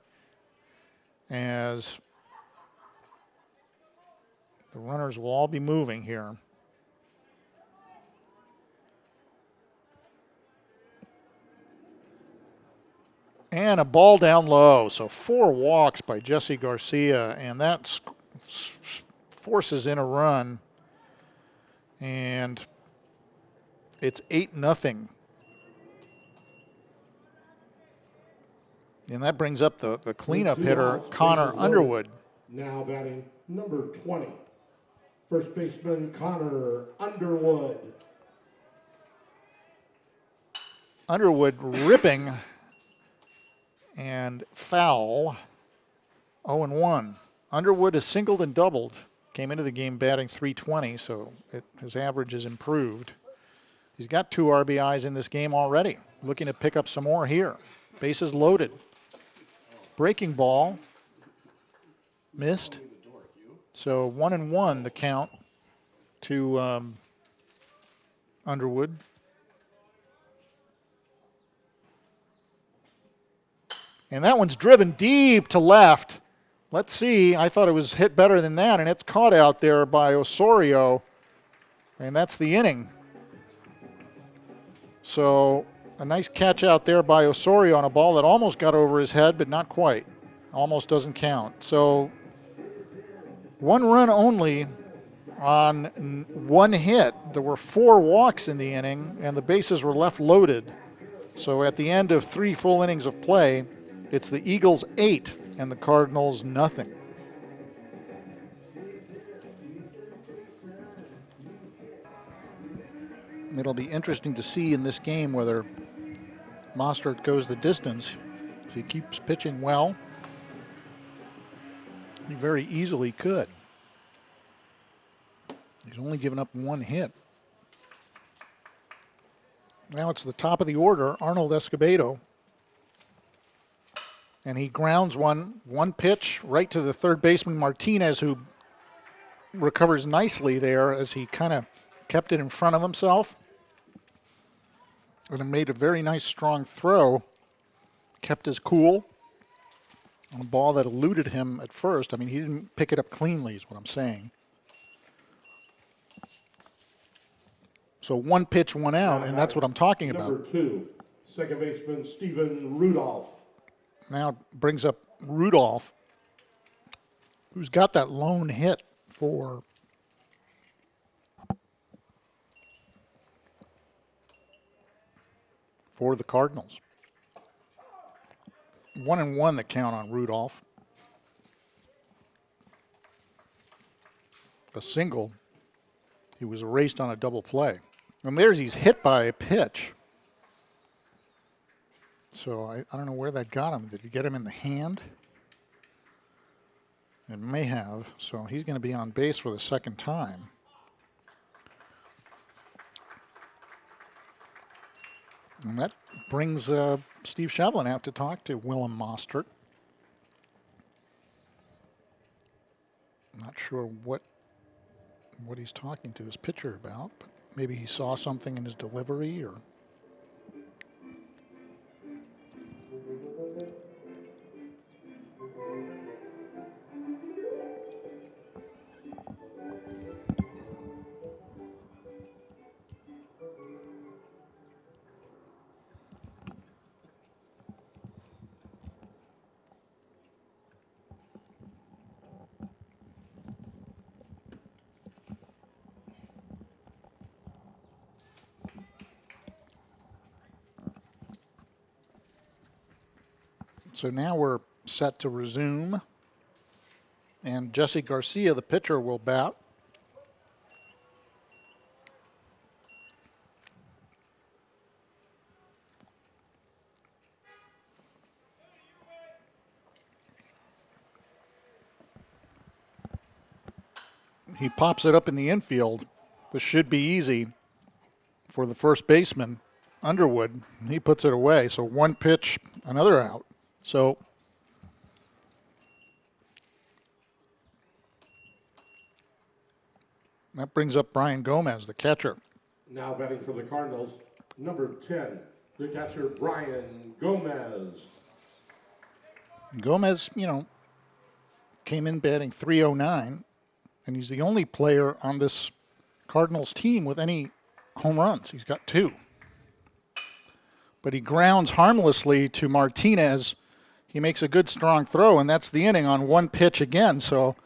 as the runners will all be moving here. And a ball down low. So 4 walks by Jesse Garcia, and that forces in a run. And it's 8-0. And that brings up the cleanup hitter, Connor Underwood. Now batting number 20, first baseman Connor Underwood. Underwood ripping and foul. 0-1. Underwood has singled and doubled. Came into the game batting .320, so his average has improved. He's got 2 RBIs in this game already. Looking to pick up some more here. Bases loaded. Breaking ball. Missed. So 1-1 the count. to Underwood. And that one's driven deep to left. Let's see. I thought it was hit better than that, and it's caught out there by Osorio. And that's the inning. So a nice catch out there by Osorio on a ball that almost got over his head, but not quite. Almost doesn't count. So 1 run only on 1 hit. There were 4 walks in the inning, and the bases were left loaded. So at the end of 3 full innings of play, it's the Eagles 8 and the Cardinals nothing. It'll be interesting to see in this game whether Mostert goes the distance. If he keeps pitching well, he very easily could. He's only given up 1 hit. Now it's the top of the order, Arnold Escobedo. And he grounds one pitch right to the third baseman, Martinez, who recovers nicely there as he kind of kept it in front of himself. And made a very nice strong throw. Kept his cool on a ball that eluded him at first. I mean, he didn't pick it up cleanly is what I'm saying. So 1 pitch, 1 out, and that's what I'm talking about. Number 2, second baseman Steven Rudolph. Now brings up Rudolph, who's got that lone hit for the Cardinals. 1-1 the count on Rudolph. A single. He was erased on a double play. And there's he's hit by a pitch. So I don't know where that got him. Did he get him in the hand? It may have. So he's going to be on base for the second time. And that brings Steve Shevlin out to talk to Willem Mostert. Not sure what he's talking to his pitcher about, but maybe he saw something in his delivery or... So now we're set to resume, and Jesse Garcia, the pitcher, will bat. He pops it up in the infield. This should be easy for the first baseman, Underwood. He puts it away, so 1 pitch, another out. So that brings up Brian Gomez, the catcher. Now batting for the Cardinals, number 10, the catcher Brian Gomez. Gomez, came in batting .309, and he's the only player on this Cardinals team with any home runs. He's got 2. But he grounds harmlessly to Martinez. He makes a good, strong throw, and that's the inning on 1 pitch again. So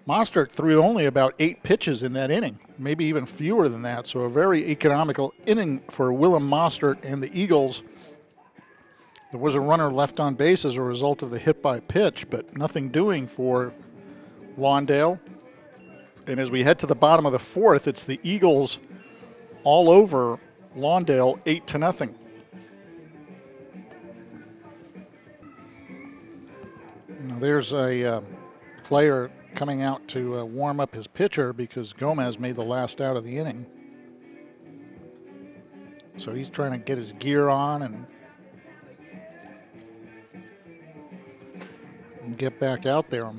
Mostert threw only about 8 pitches in that inning, maybe even fewer than that. So a very economical inning for Willem Mostert and the Eagles. There was a runner left on base as a result of the hit by pitch, but nothing doing for Lawndale. And as we head to the bottom of the 4th, it's the Eagles all over Lawndale, 8-0. Now there's a player coming out to warm up his pitcher because Gomez made the last out of the inning. So he's trying to get his gear on and get back out there.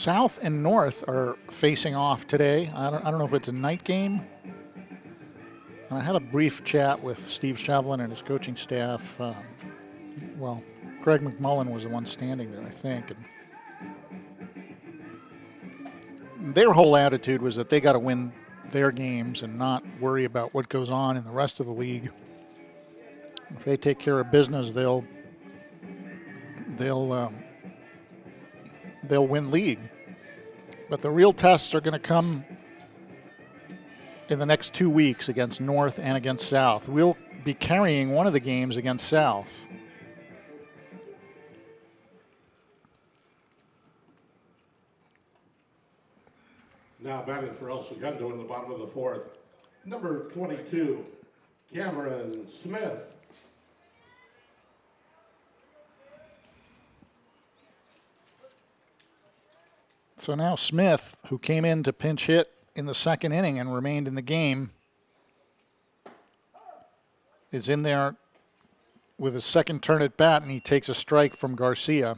South and North are facing off today. I don't know if it's a night game. I had a brief chat with Steve Shevlin and his coaching staff. Well, Greg McMullen was the one standing there, I think. And their whole attitude was that they got to win their games and not worry about what goes on in the rest of the league. If they take care of business, they'll win league. But the real tests are going to come in the next 2 weeks against North and against South. We'll be carrying one of the games against South. Now batting for El Segundo in the bottom of the fourth, number 22, Cameron Smith. So now Smith, who came in to pinch hit in the second inning and remained in the game, is in there with his second turn at bat, and he takes a strike from Garcia.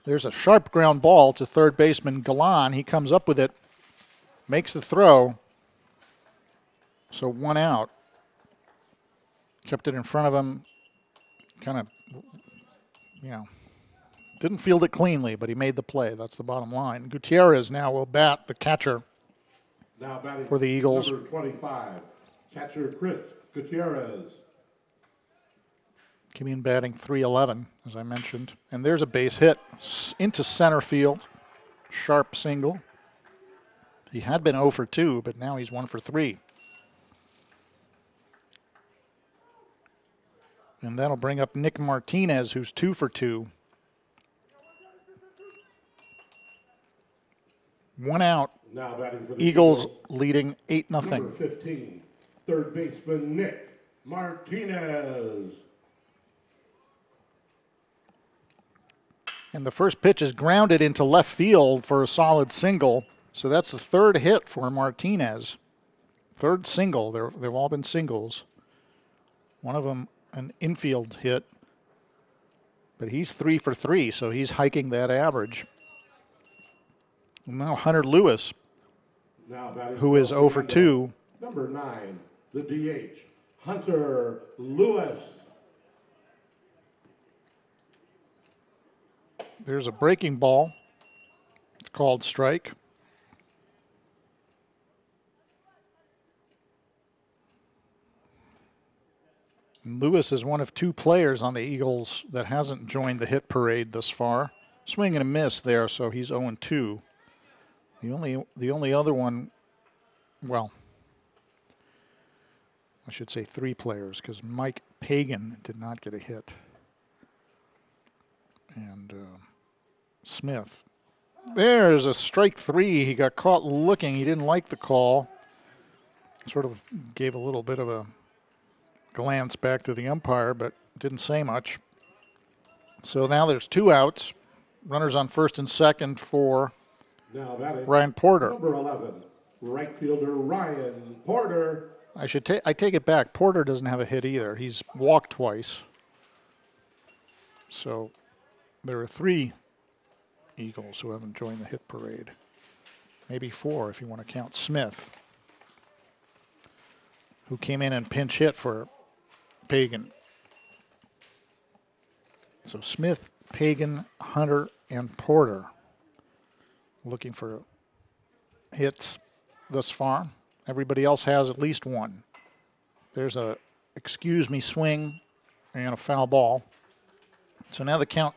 There's a sharp ground ball to third baseman Galan. He comes up with it, makes the throw. So 1 out. Kept it in front of him. Kind of, didn't field it cleanly, but he made the play. That's the bottom line. Gutierrez now will bat, the catcher now batting for the Eagles. Number 25, catcher Chris Gutierrez. Came in batting .311, as I mentioned. And there's a base hit into center field. Sharp single. He had been 0 for 2, but now he's 1 for 3. And that'll bring up Nick Martinez, who's 2 for 2. 1 out. Now batting for the Eagles leading 8-0. Number 15, third baseman Nick Martinez. And the first pitch is grounded into left field for a solid single. So that's the third hit for Martinez. Third single. They've all been singles. One of them an infield hit. But he's 3 for 3, so he's hiking that average. And now Hunter Lewis, who is 0 for 2. Number 9, the DH, Hunter Lewis. There's a breaking ball. It's called strike. And Lewis is one of 2 players on the Eagles that hasn't joined the hit parade thus far. Swing and a miss there, so he's 0-2. The only other one, well, I should say 3 players, because Mike Pagan did not get a hit. And Smith. There's a strike 3. He got caught looking. He didn't like the call. Sort of gave a little bit of a glance back to the umpire, but didn't say much. So now there's 2 outs. Runners on first and second for Ryan Porter. Number 11, right fielder Ryan Porter. I take it back. Porter doesn't have a hit either. He's walked twice. So there are 3 Eagles who haven't joined the hit parade. Maybe 4 if you want to count Smith, who came in and pinch hit for Pagan. So Smith, Pagan, Hunter, and Porter looking for hits thus far. Everybody else has at least 1. There's a excuse me swing and a foul ball. So now the count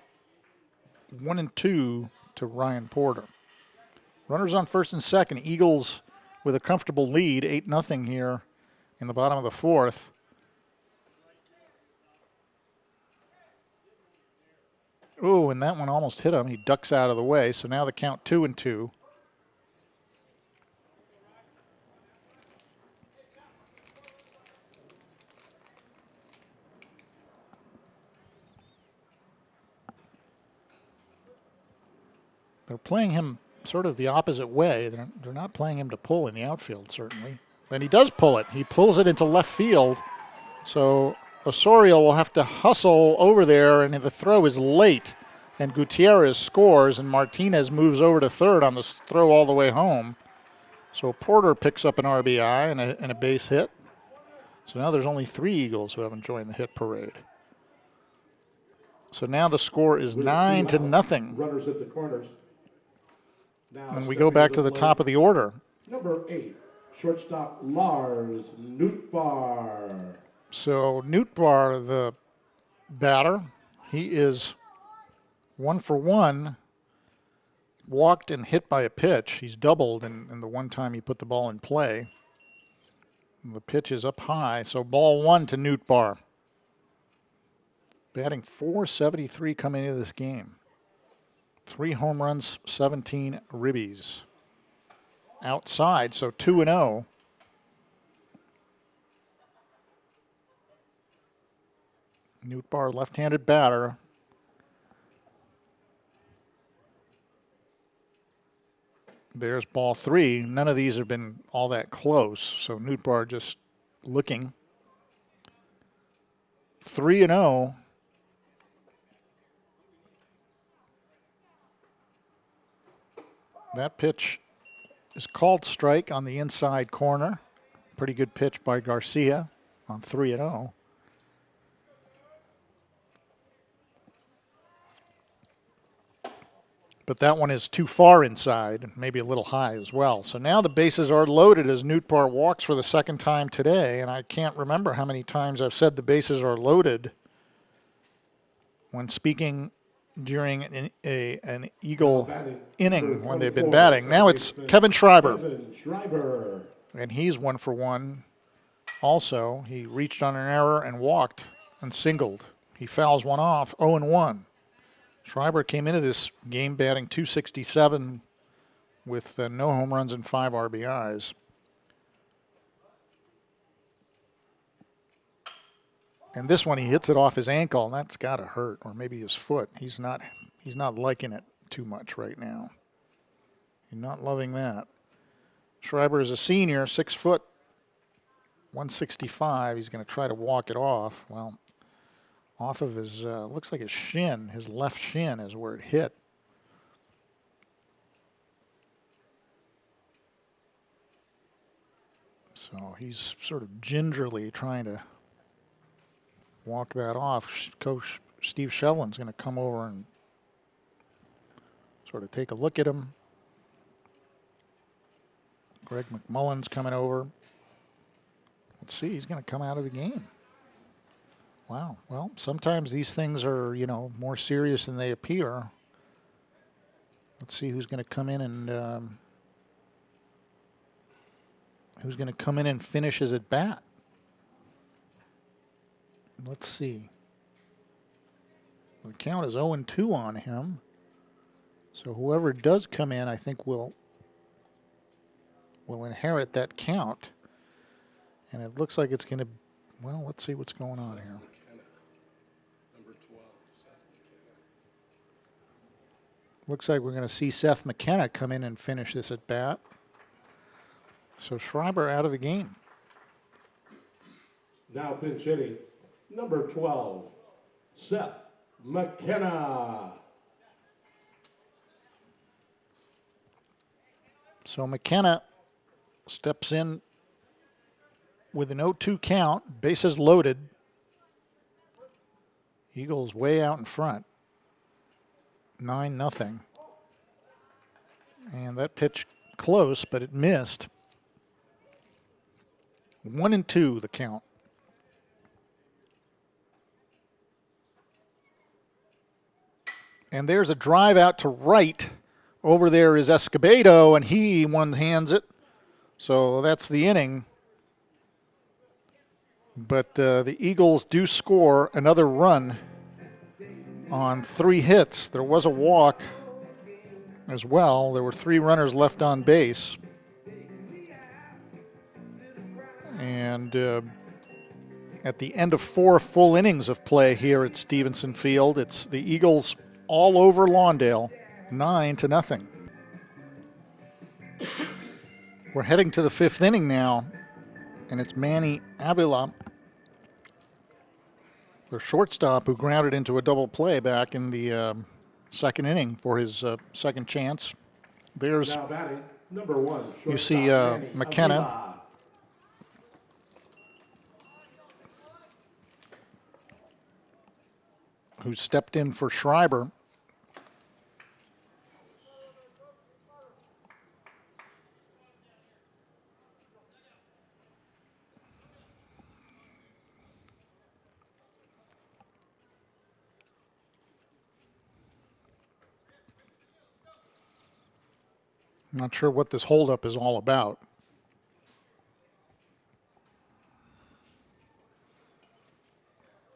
1-2 to Ryan Porter. Runners on first and second. Eagles with a comfortable lead, 8-0 here in the bottom of the fourth. Ooh, and that one almost hit him. He ducks out of the way. So now the count 2-2. They're playing him sort of the opposite way. They're not playing him to pull in the outfield, certainly. And he does pull it. He pulls it into left field. So Osorio will have to hustle over there, and the throw is late. And Gutierrez scores, and Martinez moves over to third on this throw all the way home. So Porter picks up an RBI and a base hit. So now there's only 3 Eagles who haven't joined the hit parade. So now the score is 9-0. Runners at the corners. Now And we go back to the top of the order. Number 8, shortstop Lars Nootbaar. So Nootbaar, the batter, he is 1 for 1. Walked and hit by a pitch. He's doubled in the one time he put the ball in play. And the pitch is up high, so ball 1 to Nootbaar. Batting .473 coming into this game. 3 home runs, 17 ribbies. Outside, so 2-0. Nootbaar, left-handed batter. There's ball 3. None of these have been all that close, so Nootbaar just looking. 3-0. That pitch is called strike on the inside corner. Pretty good pitch by Garcia on 3-0. But that one is too far inside, maybe a little high as well. So now the bases are loaded as Nootbaar walks for the second time today, and I can't remember how many times I've said the bases are loaded when speaking during an Eagle inning when they've been batting. Now it's Kevin Schreiber. And he's 1 for 1 also. He reached on an error and walked and singled. He fouls one off, 0-1. Schreiber came into this game batting .267 with no home runs and 5 RBIs. And this one, he hits it off his ankle, and that's got to hurt, or maybe his foot. He's not liking it too much right now. He's not loving that. Schreiber is a senior, 6 foot, 165. He's going to try to walk it off. Well, off of his, looks like his shin, his left shin is where it hit. So he's sort of gingerly trying to walk that off. Coach Steve Shevlin's going to come over and sort of take a look at him. Greg McMullen's coming over. Let's see, he's going to come out of the game. Wow. Well, sometimes these things are, more serious than they appear. Let's see who's going to come in and finish his at bat. Let's see. The count is 0-2 on him. So whoever does come in, I think will inherit that count. And it looks like it's going to, well, let's see what's going on here. Looks like we're going to see Seth McKenna come in and finish this at bat. So Schreiber out of the game. Now pinch hitting, number 12, Seth McKenna. So McKenna steps in with an 0-2 count, bases loaded. Eagles way out in front. 9-0. And that pitch close, but it missed. 1-2 the count. And there's a drive out to right. Over there is Escobedo, and he one-hands it. So that's the inning. But the Eagles do score another run on 3 hits. There was a walk as well. There were 3 runners left on base. And at the end of 4 full innings of play here at Stevenson Field, it's the Eagles all over Lawndale, 9-0. We're heading to the 5th inning now, and it's Manny Avila their shortstop, who grounded into a double play back in the second inning for his second chance. There's, Now batting, number 1, you shortstop see Manny McKenna, Avila. who stepped in for Schreiber. I'm not sure what this holdup is all about.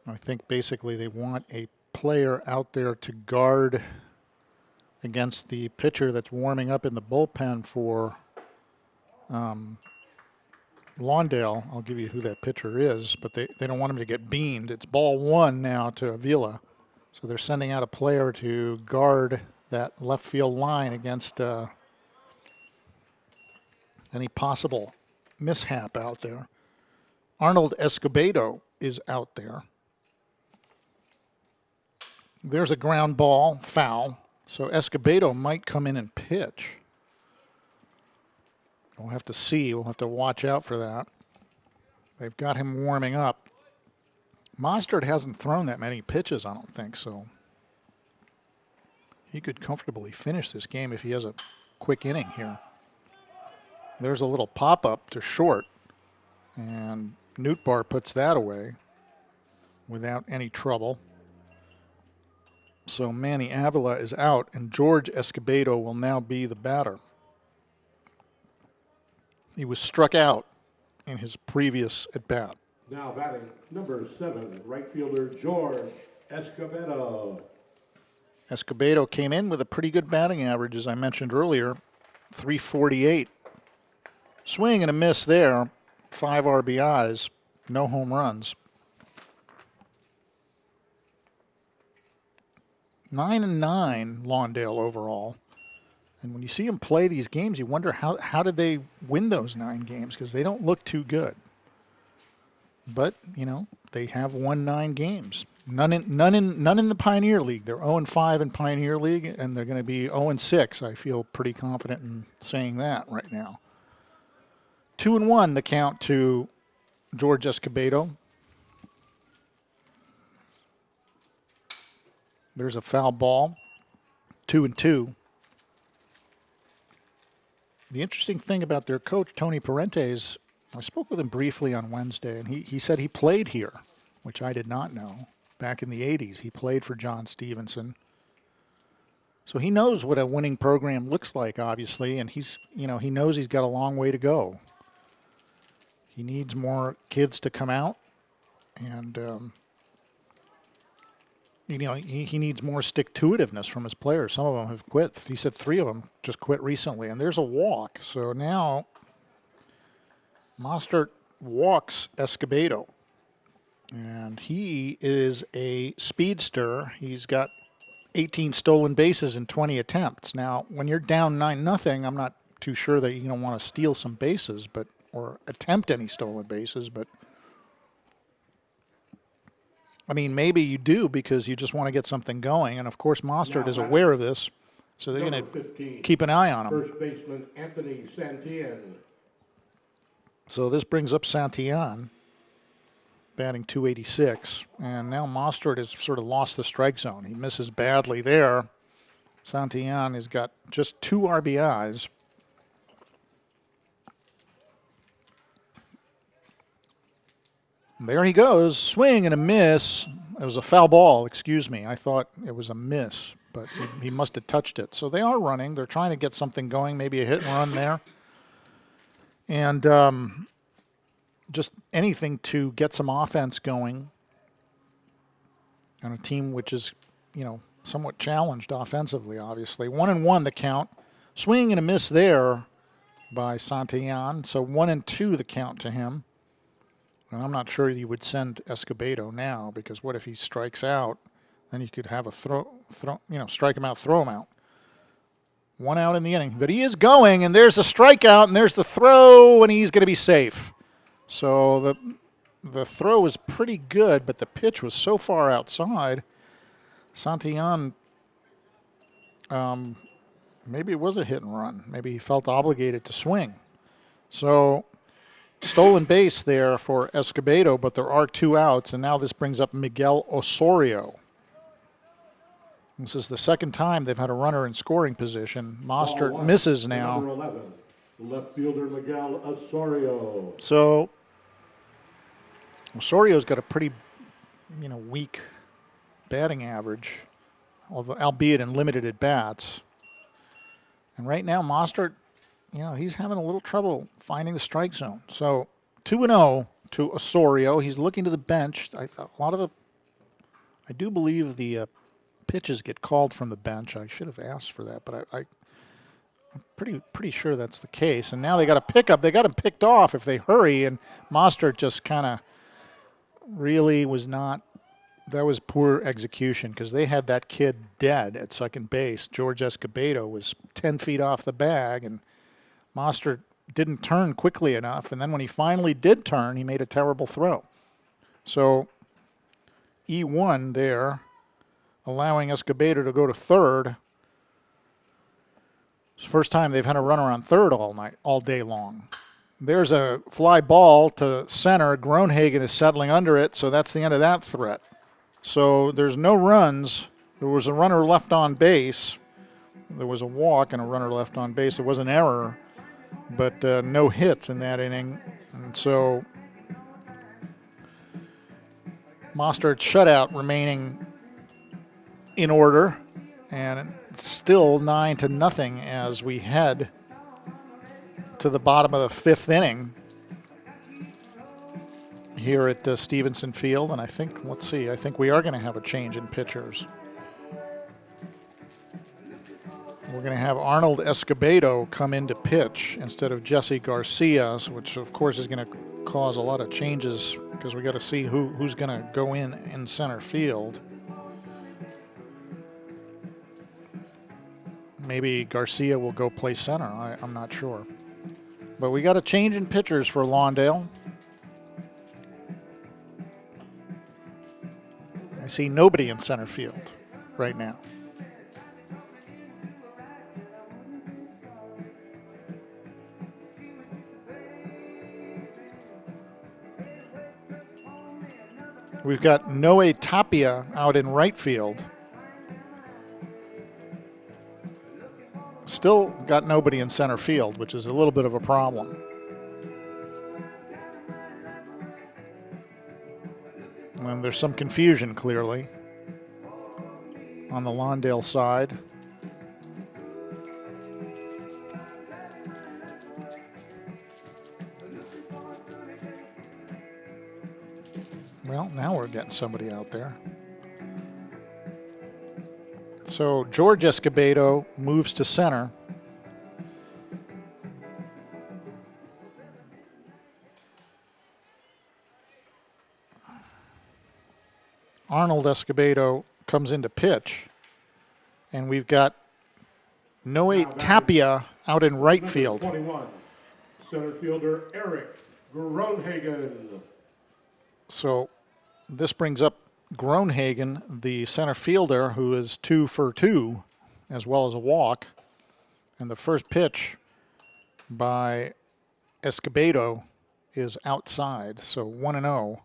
I think basically they want a player out there to guard against the pitcher that's warming up in the bullpen for Lawndale. I'll give you who that pitcher is, but they don't want him to get beamed. It's ball 1 now to Avila. So they're sending out a player to guard that left field line against any possible mishap out there. Arnold Escobedo is out there. There's a ground ball, foul. So Escobedo might come in and pitch. We'll have to see. We'll have to watch out for that. They've got him warming up. Mostert hasn't thrown that many pitches, I don't think, so he could comfortably finish this game if he has a quick inning here. There's a little pop-up to short, and Nootbaar puts that away without any trouble. So Manny Avila is out, and George Escobedo will now be the batter. He was struck out in his previous at-bat. Now batting, number 7, right fielder George Escobedo. Escobedo came in with a pretty good batting average, as I mentioned earlier, 348. Swing and a miss there, 5 RBIs, no home runs. 9-9 Lawndale overall. And when you see them play these games, you wonder how did they win those 9 games, because they don't look too good. But, you know, they have won 9 games. None in the Pioneer League. They're 0-5 in Pioneer League, and they're going to be 0-6. I feel pretty confident in saying that right now. 2-1 the count to George Escobedo. There's a foul ball. 2-2. The interesting thing about their coach, Tony Parente, is I spoke with him briefly on Wednesday, and he said he played here, which I did not know. Back in the 80s, he played for John Stevenson. So he knows what a winning program looks like, obviously, and he knows he's got a long way to go. He needs more kids to come out, and he needs more stick-to-itiveness from his players. Some of them have quit. He said 3 of them just quit recently, and there's a walk. So now Mostert walks Escobedo, and he is a speedster. He's got 18 stolen bases in 20 attempts. Now, when you're down 9-0, I'm not too sure that you don't want to steal some bases, or attempt any stolen bases, but I mean, maybe you do because you just want to get something going. And, of course, Mostert is aware of this, so they're going to keep an eye on him. First baseman Anthony Santillan. So this brings up Santillan, batting .286. And now Mostert has sort of lost the strike zone. He misses badly there. Santillan has got just 2 RBIs. There he goes, swing and a miss. It was a foul ball, excuse me. I thought it was a miss, but he must have touched it. So they are running. They're trying to get something going, maybe a hit and run there. And just anything to get some offense going on a team which is, somewhat challenged offensively, obviously. 1-1 the count. Swing and a miss there by Santillan. So 1-2 the count to him. And I'm not sure you would send Escobedo now, because what if he strikes out? Then you could have a strike him out, throw him out. 1 out in the inning. But he is going, and there's a strikeout, and there's the throw, and he's going to be safe. So the throw was pretty good, but the pitch was so far outside. Santillan, maybe it was a hit and run. Maybe he felt obligated to swing. So stolen base there for Escobedo, but there are 2 outs, and now this brings up Miguel Osorio. This is the second time they've had a runner in scoring position. Mostert misses now. Number 11, left fielder Miguel Osorio. So Osorio's got a pretty, weak batting average, although albeit in limited at bats. And right now, Mostert, he's having a little trouble finding the strike zone. So 2-0 to Osorio. He's looking to the bench. I do believe the pitches get called from the bench. I should have asked for that, but I'm pretty sure that's the case. And now they got a pickup. They got him picked off if they hurry, and Mostert just kind of really was not. That was poor execution because they had that kid dead at second base. George Escobedo was 10 feet off the bag, and Mostert didn't turn quickly enough. And then when he finally did turn, he made a terrible throw. So E1 there, allowing Escobedo to go to third. It's the first time they've had a runner on third all day long. There's a fly ball to center. Groenhagen is settling under it, so that's the end of that threat. So there's no runs. There was a runner left on base. There was a walk and a runner left on base. It was an error, but no hits in that inning. And so Mostert's shutout remaining in order, and it's still 9-0 as we head to the bottom of the 5th inning here at Stevenson Field. And I think we are going to have a change in pitchers. We're going to have Arnold Escobedo come in to pitch instead of Jesse Garcia, which of course is going to cause a lot of changes because we got to see who's going to go in center field. Maybe Garcia will go play center. I'm not sure. But we got a change in pitchers for Lawndale. I see nobody in center field right now. We've got Noe Tapia out in right field. Still got nobody in center field, which is a little bit of a problem. And there's some confusion, clearly, on the Lawndale side. Well, now we're getting somebody out there. So George Escobedo moves to center. Arnold Escobedo comes into pitch. And we've got Noe Tapia out in right field. 21, center fielder Eric Groenhagen. So this brings up Groenhagen, the center fielder, who is 2 for 2, as well as a walk. And the first pitch by Escobedo is outside, so 1-0.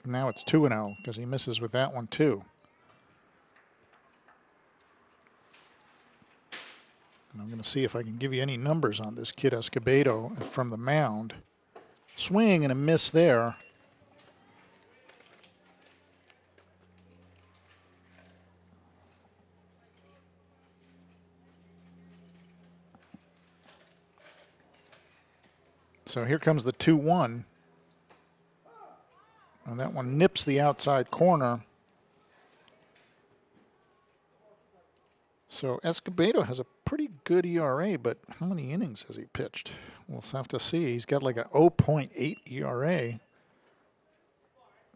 Now it's 2-0 because he misses with that one too. And I'm going to see if I can give you any numbers on this kid Escobedo from the mound. Swing and a miss there. So here comes the 2-1. And that one nips the outside corner. So Escobedo has a pretty good ERA, but how many innings has he pitched? We'll have to see. He's got like a 0.8 ERA.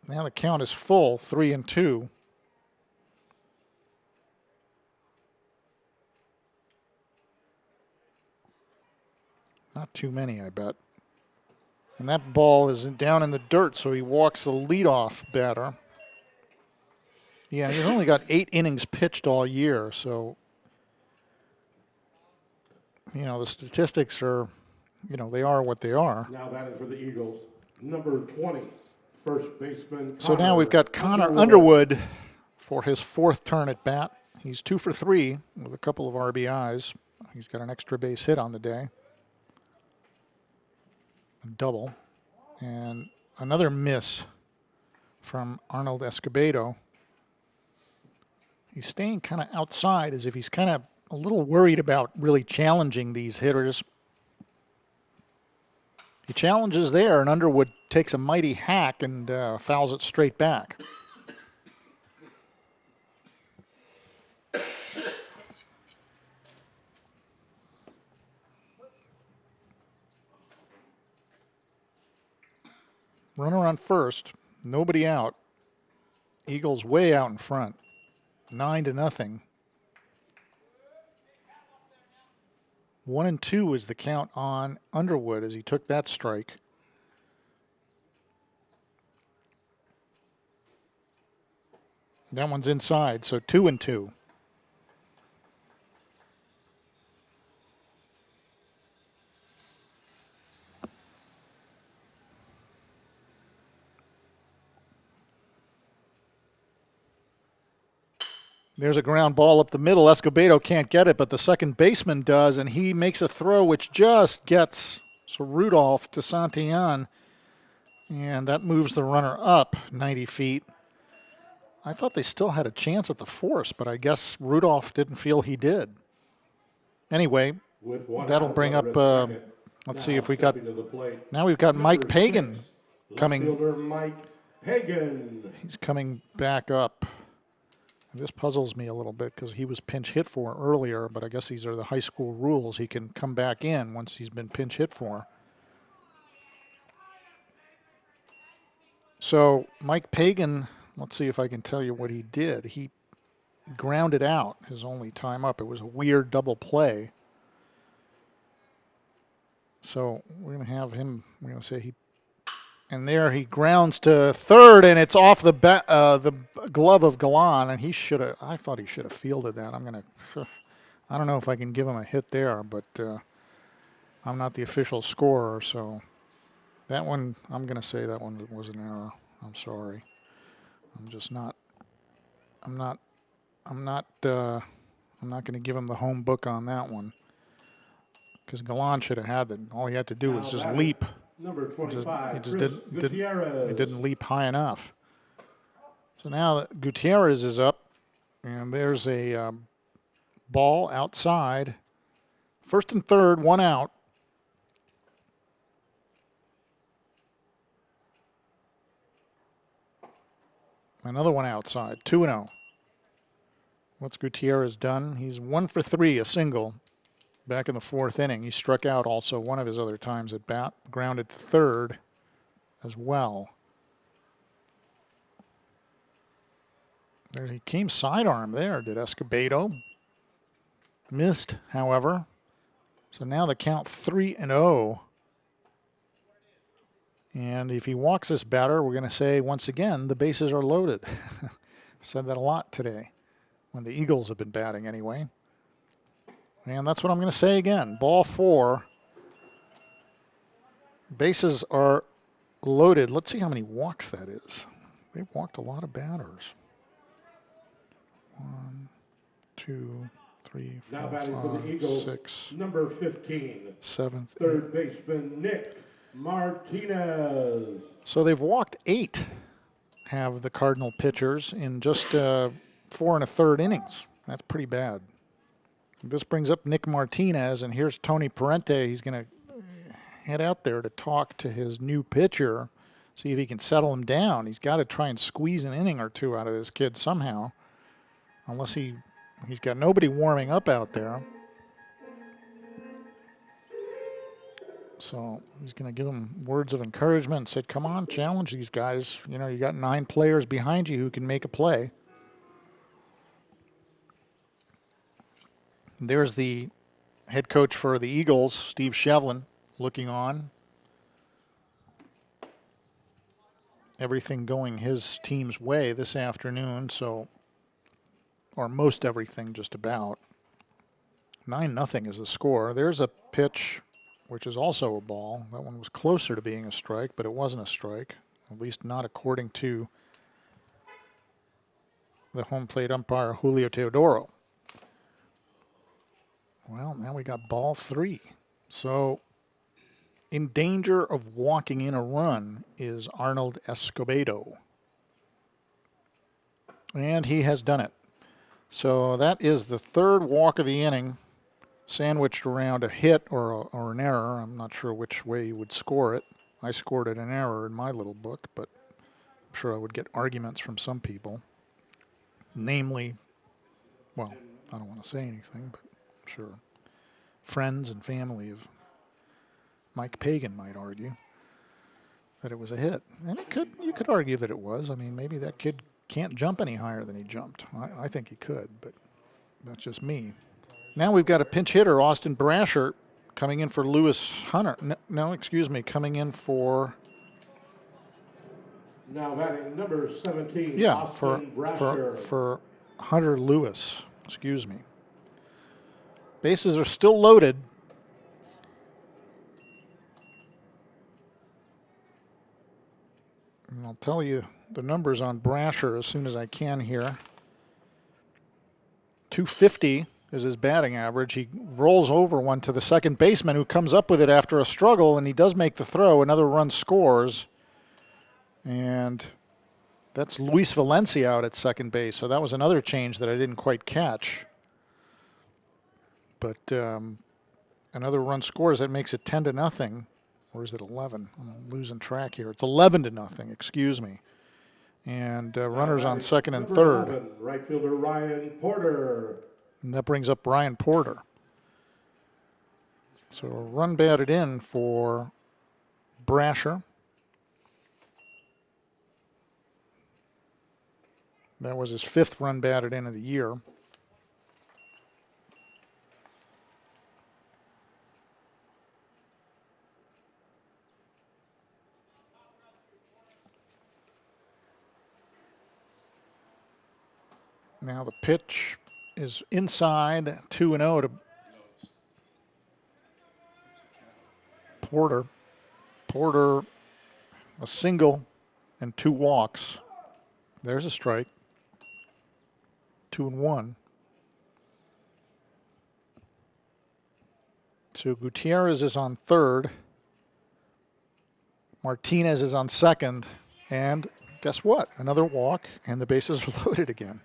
Now the count is full, 3-2. Not too many, I bet. And that ball is down in the dirt, so he walks the leadoff batter. Yeah, he's only got 8 innings pitched all year, so, the statistics are, they are what they are. Now batting for the Eagles, number 20, first baseman. So now we've got Connor Underwood for his 4th turn at bat. He's 2 for 3 with a couple of RBIs. He's got an extra base hit on the day. A double. And another miss from Arnold Escobedo. He's staying kind of outside as if he's kind of a little worried about really challenging these hitters. He challenges there, and Underwood takes a mighty hack and fouls it straight back. Runner on first, nobody out. Eagles way out in front, 9-0. 1-2 is the count on Underwood as he took that strike. That one's inside, so 2-2. There's a ground ball up the middle. Escobedo can't get it, but the second baseman does, and he makes a throw which just gets Rudolph to Santillan, and that moves the runner up 90 feet. I thought they still had a chance at the force, but I guess Rudolph didn't feel he did. Anyway, that'll bring up, let's see if we got, now we've got Mike Pagan coming. Mike Pagan. He's coming back up. This puzzles me a little bit because he was pinch hit for earlier, but I guess these are the high school rules. He can come back in once he's been pinch hit for. So Mike Pagan, let's see if I can tell you what he did. He grounded out his only time up. It was a weird double play. So we're going to have him, we're going to say and there he grounds to third, and it's off the glove of Galan, and I thought he should have fielded that. I don't know if I can give him a hit there, but I'm not the official scorer, so that one, I'm going to say that one was an error. I'm sorry. I'm not going to give him the home book on that one, because Galan should have had it. All he had to do was just leap. Number 25, he just Gutierrez. He didn't leap high enough. So now that Gutierrez is up, and there's a ball outside. First and third, one out. Another one outside, 2-0. What's Gutierrez done? He's 1 for 3, a single. Back in the 4th inning, he struck out also one of his other times at bat, grounded to third as well. There he came sidearm there, did Escobedo. Missed, however. So now the count 3-0. And if he walks this batter, we're going to say once again the bases are loaded. I've said that a lot today, when the Eagles have been batting anyway. And that's what I'm going to say again. Ball 4. Bases are loaded. Let's see how many walks that is. They've walked a lot of batters. 1, 2, 3, 4, 5, 6. Number 15. 7th. Third baseman Nick Martinez. So they've walked 8, have the Cardinal pitchers, in just 4 1/3 innings. That's pretty bad. This brings up Nick Martinez, and here's Tony Parente. He's going to head out there to talk to his new pitcher, see if he can settle him down. He's got to try and squeeze an inning or two out of this kid somehow, unless he's got nobody warming up out there. So he's going to give him words of encouragement and said, come on, challenge these guys. You know, you got 9 players behind you who can make a play. There's the head coach for the Eagles, Steve Shevlin. looking on. Everything going his team's way this afternoon, so, or most everything just about. 9-0 is the score. There's a pitch, which is also a ball. That one was closer to being a strike, but it wasn't a strike, at least not according to the home plate umpire, Julio Teodoro. Well, now we got ball 3. So in danger of walking in a run is Arnold Escobedo. And he has done it. So that is the 3rd walk of the inning, sandwiched around a hit or an error. I'm not sure which way you would score it. I scored it an error in my little book, but I'm sure I would get arguments from some people. Namely, well, I don't want to say anything, but I'm sure friends and family of Mike Pagan might argue that it was a hit. And you could argue that it was. I mean, maybe that kid can't jump any higher than he jumped. I think he could, but that's just me. Now we've got a pinch hitter, Austin Brasher, coming in for Lewis Hunter. No, excuse me, coming in for... Now batting number 17, yeah, Austin Brasher. for Hunter Lewis, excuse me. Bases are still loaded. And I'll tell you the numbers on Brasher as soon as I can here. 250 is his batting average. He rolls over one to the second baseman who comes up with it after a struggle, and he does make the throw. Another run scores. And that's Luis Valencia out at second base. So that was another change that I didn't quite catch. But another run scores. That makes it 10-0. Or is it 11? I'm losing track here. It's 11-0, excuse me. And runners on second and third. 11, right fielder Ryan Porter. And that brings up Ryan Porter. So a run batted in for Brasher. That was his 5th run batted in of the year. Now the pitch is inside, 2-0 to Porter. Porter, a single and 2 walks. There's a strike. 2-1. So Gutierrez is on third. Martinez is on second. And guess what? Another walk, and the bases are loaded again.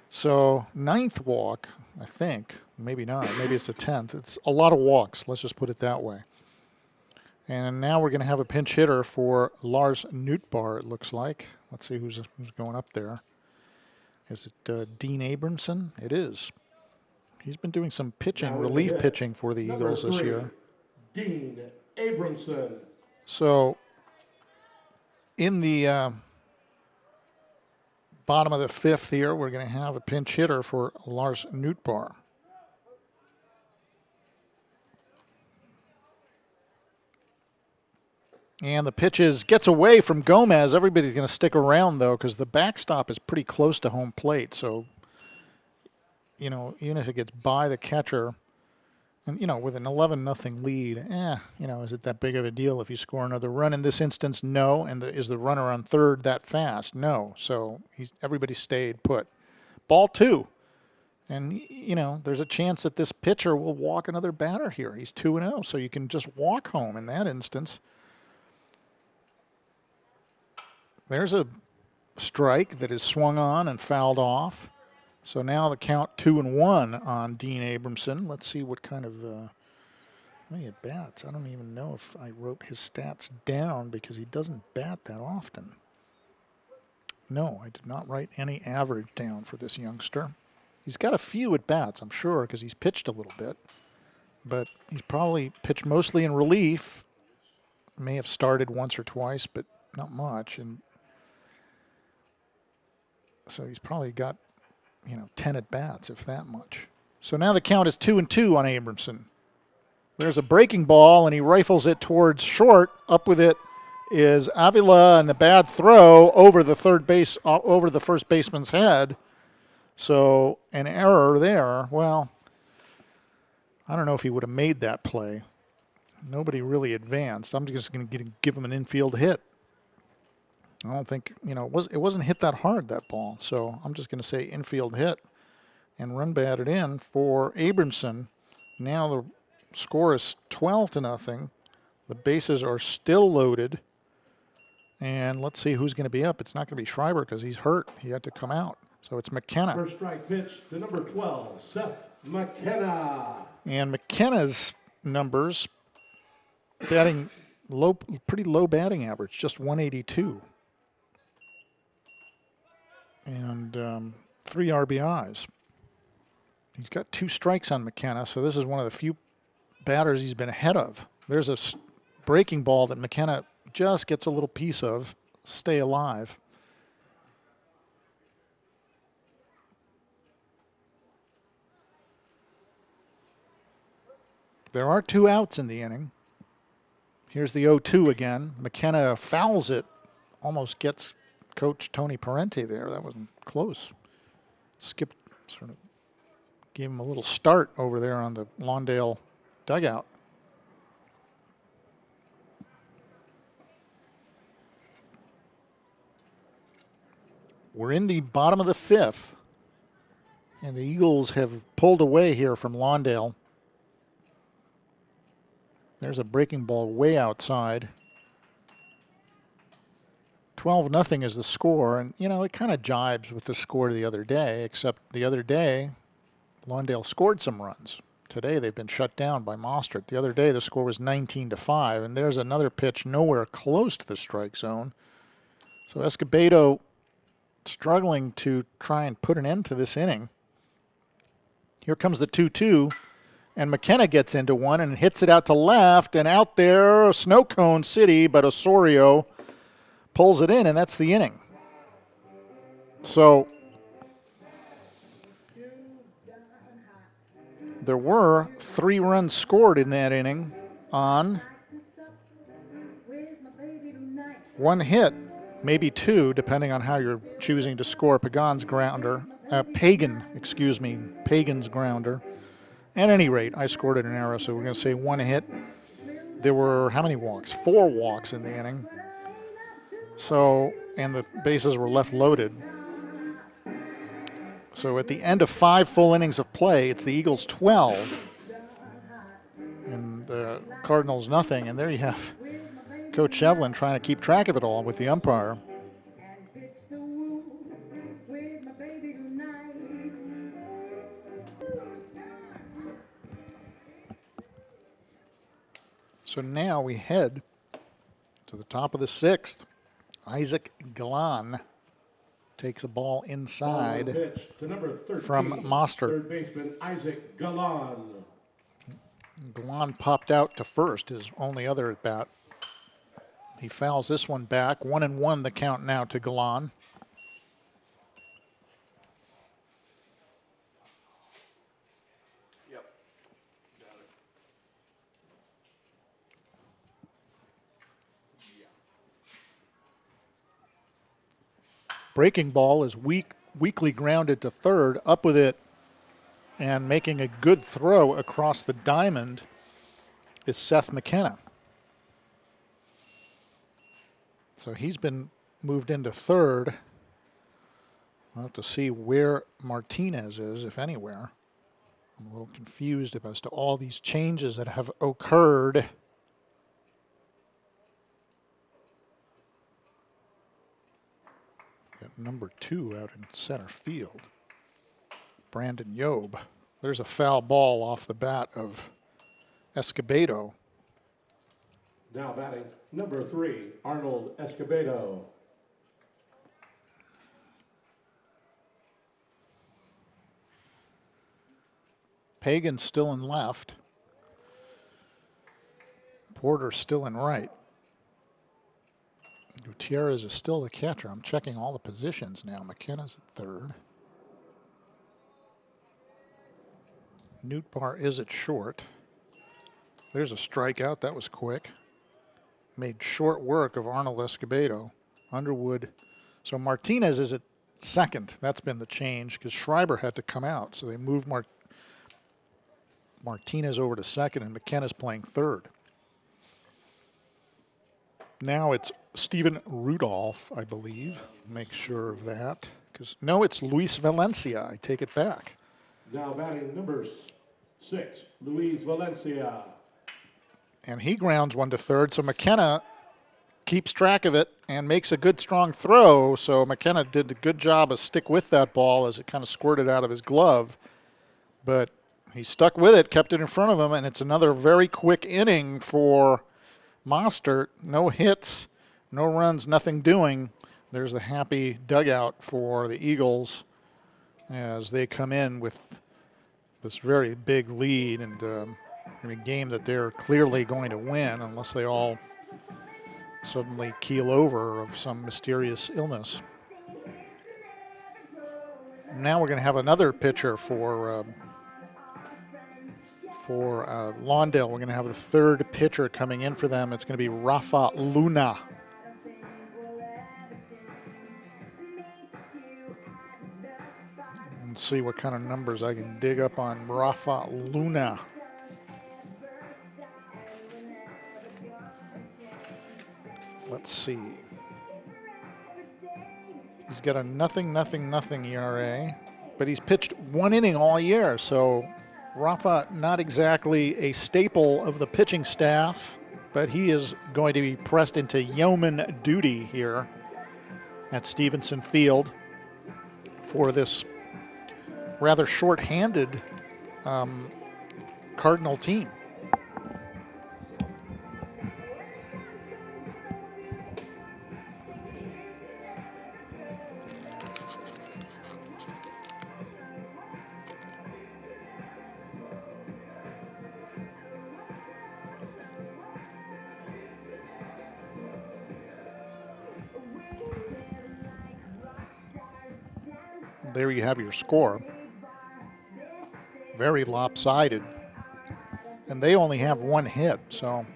So 9th walk, I think. Maybe not. Maybe it's the 10th. It's a lot of walks. Let's just put it that way. And now we're going to have a pinch hitter for Lars Nootbaar, it looks like. Let's see who's going up there. Is it Dean Abramson? It is. He's been doing some pitching, relief pitching for the Eagles this year. Dean Abramson. So in the bottom of the 5th here, we're going to have a pinch hitter for Lars Nootbaar. And the pitch gets away from Gomez. Everybody's going to stick around, though, because the backstop is pretty close to home plate. So, you know, even if it gets by the catcher, and, you know, with an 11-0 lead, is it that big of a deal if you score another run? In this instance, no. And is the runner on third that fast? No. So everybody stayed put. Ball 2. And, you know, there's a chance that this pitcher will walk another batter here. He's 2-0, so you can just walk home in that instance. There's a strike that is swung on and fouled off. So now the count 2-1 on Dean Abramson. Let's see what kind of how many at bats. I don't even know if I wrote his stats down because he doesn't bat that often. No, I did not write any average down for this youngster. He's got a few at bats, I'm sure, because he's pitched a little bit. But he's probably pitched mostly in relief. May have started once or twice, but not much. And so he's probably got, 10 at bats, if that much. So now the count is 2-2 on Abramson. There's a breaking ball, and he rifles it towards short. Up with it is Avila, and the bad throw over the over the first baseman's head. So an error there. Well, I don't know if he would have made that play. Nobody really advanced. I'm just going to give him an infield hit. I don't think, it wasn't hit that hard, that ball. So I'm just going to say infield hit and run batted in for Abramson. Now the score is 12-0. The bases are still loaded. And let's see who's going to be up. It's not going to be Schreiber because he's hurt. He had to come out. So it's McKenna. First strike pitch to number 12, Seth McKenna. And McKenna's numbers, batting low, pretty low batting average, just 182. And 3 RBIs. He's got 2 strikes on McKenna, so this is one of the few batters he's been ahead of. There's a breaking ball that McKenna just gets a little piece of. Stay alive. There are 2 outs in the inning. Here's the 0-2 again. McKenna fouls it. Almost gets Coach Tony Parente there. That wasn't close. Skipped, sort of gave him a little start over there on the Lawndale dugout. We're in the bottom of the 5th, and the Eagles have pulled away here from Lawndale. There's a breaking ball way outside. 12-0 is the score, and, it kind of jibes with the score the other day, except the other day, Lawndale scored some runs. Today, they've been shut down by Mostert. The other day, the score was 19-5, and there's another pitch nowhere close to the strike zone. So Escobedo struggling to try and put an end to this inning. Here comes the 2-2, and McKenna gets into one and hits it out to left, and out there, Snow Cone City, but Osorio pulls it in, and that's the inning. So there were 3 runs scored in that inning on 1 hit, maybe 2, depending on how you're choosing to score Pagan's grounder. Pagan's grounder. At any rate, I scored an error, so we're going to say 1 hit. There were how many walks? 4 walks in the inning. So, and the bases were left loaded. So at the end of 5 full innings of play, it's the Eagles 12 and the Cardinals nothing. And there you have Coach Shevlin trying to keep track of it all with the umpire. So now we head to the top of the 6th. Isaac Galan takes a ball inside To number 13, from Mostert. Third baseman Isaac Galan. Galan popped out to first, his only other at bat. He fouls this one back. 1-1 the count now to Galan. Yep. Got it. Breaking ball is weakly grounded to third. Up with it and making a good throw across the diamond is Seth McKenna. So he's been moved into third. We'll have to see where Martinez is, if anywhere. I'm a little confused as to all these changes that have occurred. Got number 2 out in center field. Brandon Yob. There's a foul ball off the bat of Escobedo. Now batting number 3, Arnold Escobedo. Pagan's still in left. Porter's still in right. Gutierrez is still the catcher. I'm checking all the positions now. McKenna's at third. Newtbar is at short. There's a strikeout. That was quick. Made short work of Arnold Escobedo. Underwood. So Martinez is at second. That's been the change because Schreiber had to come out. So they moved Martinez over to second, and McKenna's playing third. Now it's Steven Rudolph, I believe. Make sure of that. No, it's Luis Valencia. I take it back. Now batting number 6, Luis Valencia. And he grounds one to third, so McKenna keeps track of it and makes a good, strong throw. So McKenna did a good job of stick with that ball as it kind of squirted out of his glove. But he stuck with it, kept it in front of him, and it's another very quick inning for Mostert. No hits, no runs, nothing doing. There's the happy dugout for the Eagles as they come in with this very big lead and in a game that they're clearly going to win unless they all suddenly keel over of some mysterious illness. Now we're going to have another pitcher for Lawndale. We're going to have the third pitcher coming in for them. It's going to be Rafa Luna. And see what kind of numbers I can dig up on Rafa Luna. Let's see. He's got a nothing ERA, but he's pitched one inning all year, so Rafa not exactly a staple of the pitching staff, but he is going to be pressed into yeoman duty here at Stevenson Field for this rather short-handed Cardinal team. There you have your score. Very lopsided. And they only have one hit, so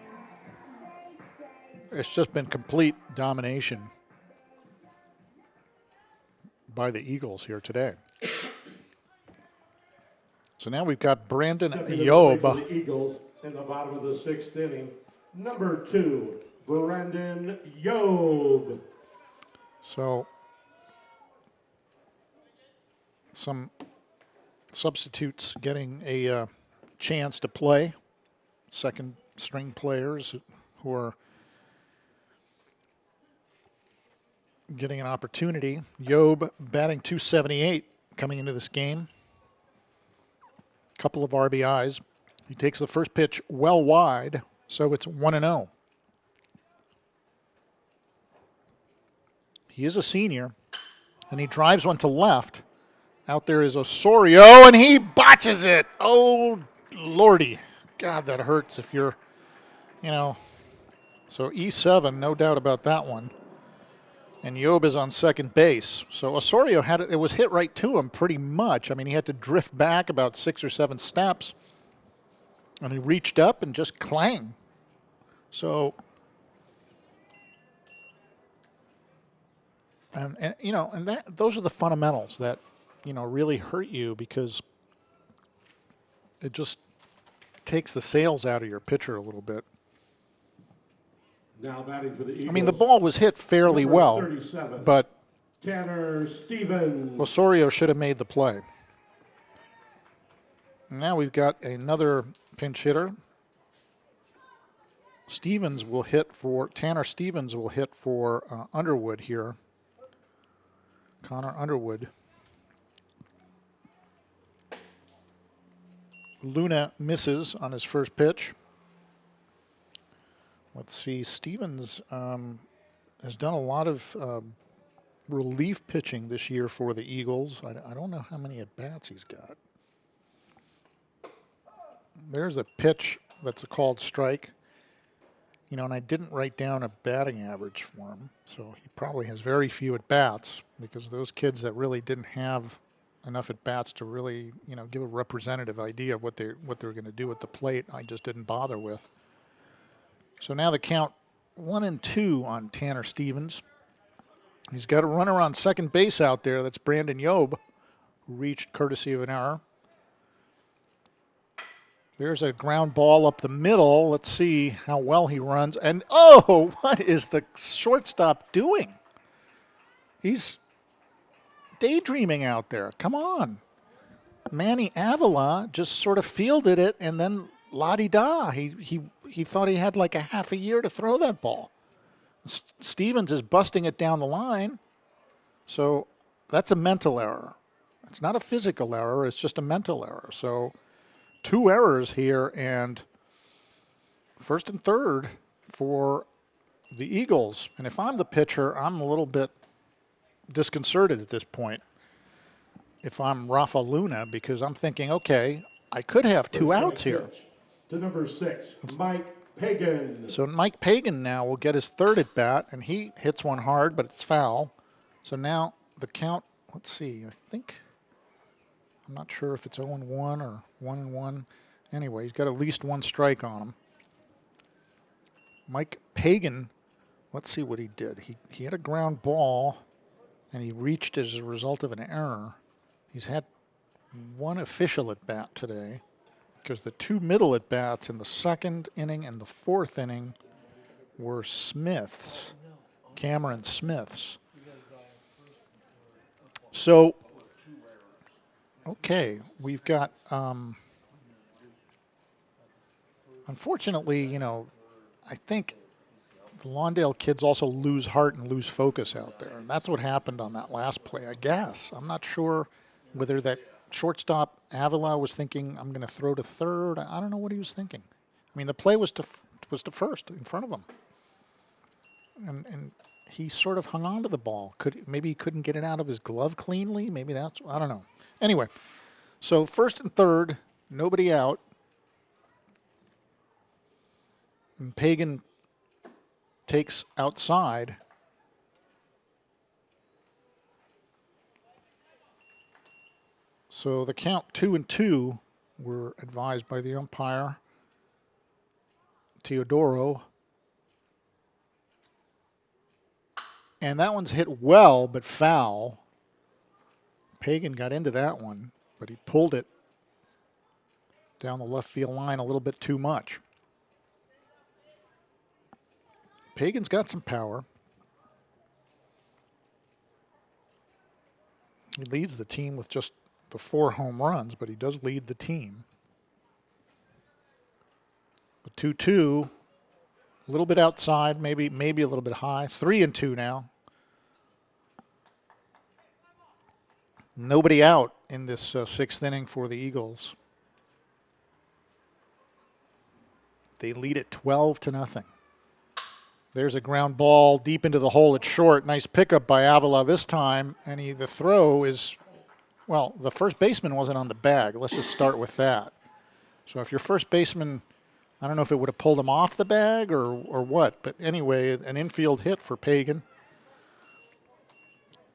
it's just been complete domination by the Eagles here today. So now we've got Brandon Yob. For the Eagles in the bottom of the 6th inning, number 2, Brandon Yob. So some substitutes getting a chance to play. Second string players who are getting an opportunity. Yob batting .278 coming into this game. Couple of RBIs. He takes the first pitch well wide, so it's 1-0. He is a senior, and he drives one to left. Out there is Osorio, and he botches it. Oh, Lordy. God, that hurts if you're, So E7, no doubt about that one. And Yob is on second base. So Osorio it was hit right to him pretty much. I mean, he had to drift back about 6 or 7 steps, and he reached up and just clang. So, those are the fundamentals that, really hurt you because it just takes the sails out of your pitcher a little bit. Now batting for the Eagles. I mean, the ball was hit fairly well, but Tanner Stevens. Osorio should have made the play. Now we've got another pinch hitter. Tanner Stevens will hit for Underwood here. Connor Underwood. Luna misses on his first pitch. Let's see, Stevens has done a lot of relief pitching this year for the Eagles. I don't know how many at-bats he's got. There's a pitch that's a called strike. And I didn't write down a batting average for him, so he probably has very few at-bats because those kids that really didn't have enough at bats to really, give a representative idea of what they're going to do at the plate. I just didn't bother with. So now the count 1-2 on Tanner Stevens. He's got a runner on second base out there. That's Brandon Yob, who reached courtesy of an error. There's a ground ball up the middle. Let's see how well he runs. And, oh, what is the shortstop doing? He's daydreaming out there. Come on. Manny Avila just sort of fielded it, and then la-di-da. He thought he had like a half a year to throw that ball. Stevens is busting it down the line. So that's a mental error. It's not a physical error. It's just a mental error. So 2 errors here, and first and third for the Eagles. And if I'm the pitcher, I'm a little bit disconcerted at this point if I'm Rafa Luna, because I'm thinking, okay, I could have 2 outs here. To number 6, Mike Pagan. So Mike Pagan now will get his 3rd at bat, and he hits one hard, but it's foul. So now the count, let's see, I'm not sure if it's 0-1 or 1-1. Anyway, he's got at least 1 strike on him. Mike Pagan, let's see what he did. He had a ground ball, and he reached as a result of an error. He's had 1 official at bat today, because the 2 middle at bats in the 2nd inning and the 4th inning were Smiths, Cameron Smiths. So, okay, we've got, unfortunately, I think the Lawndale kids also lose heart and lose focus out there. And that's what happened on that last play, I guess. I'm not sure whether that shortstop Avila was thinking, I'm going to throw to 3rd. I don't know what he was thinking. I mean, the play was to first in front of him. And he sort of hung on to the ball. Maybe he couldn't get it out of his glove cleanly. Maybe I don't know. Anyway, so 1st and 3rd, nobody out. And Pagan takes outside. So the count 2-2 were advised by the umpire, Teodoro. And that one's hit well, but foul. Pagan got into that one, but he pulled it down the left field line a little bit too much. Pagan's got some power. He leads the team with just the 4 home runs, but he does lead the team. The 2-2, a little bit outside, maybe a little bit high. 3-2 now. Nobody out in this 6th inning for the Eagles. They lead it 12-0. There's a ground ball deep into the hole at short. Nice pickup by Avila this time, and the throw is, well, the first baseman wasn't on the bag. Let's just start with that. So if your first baseman, I don't know if it would have pulled him off the bag or what, but anyway, an infield hit for Pagan.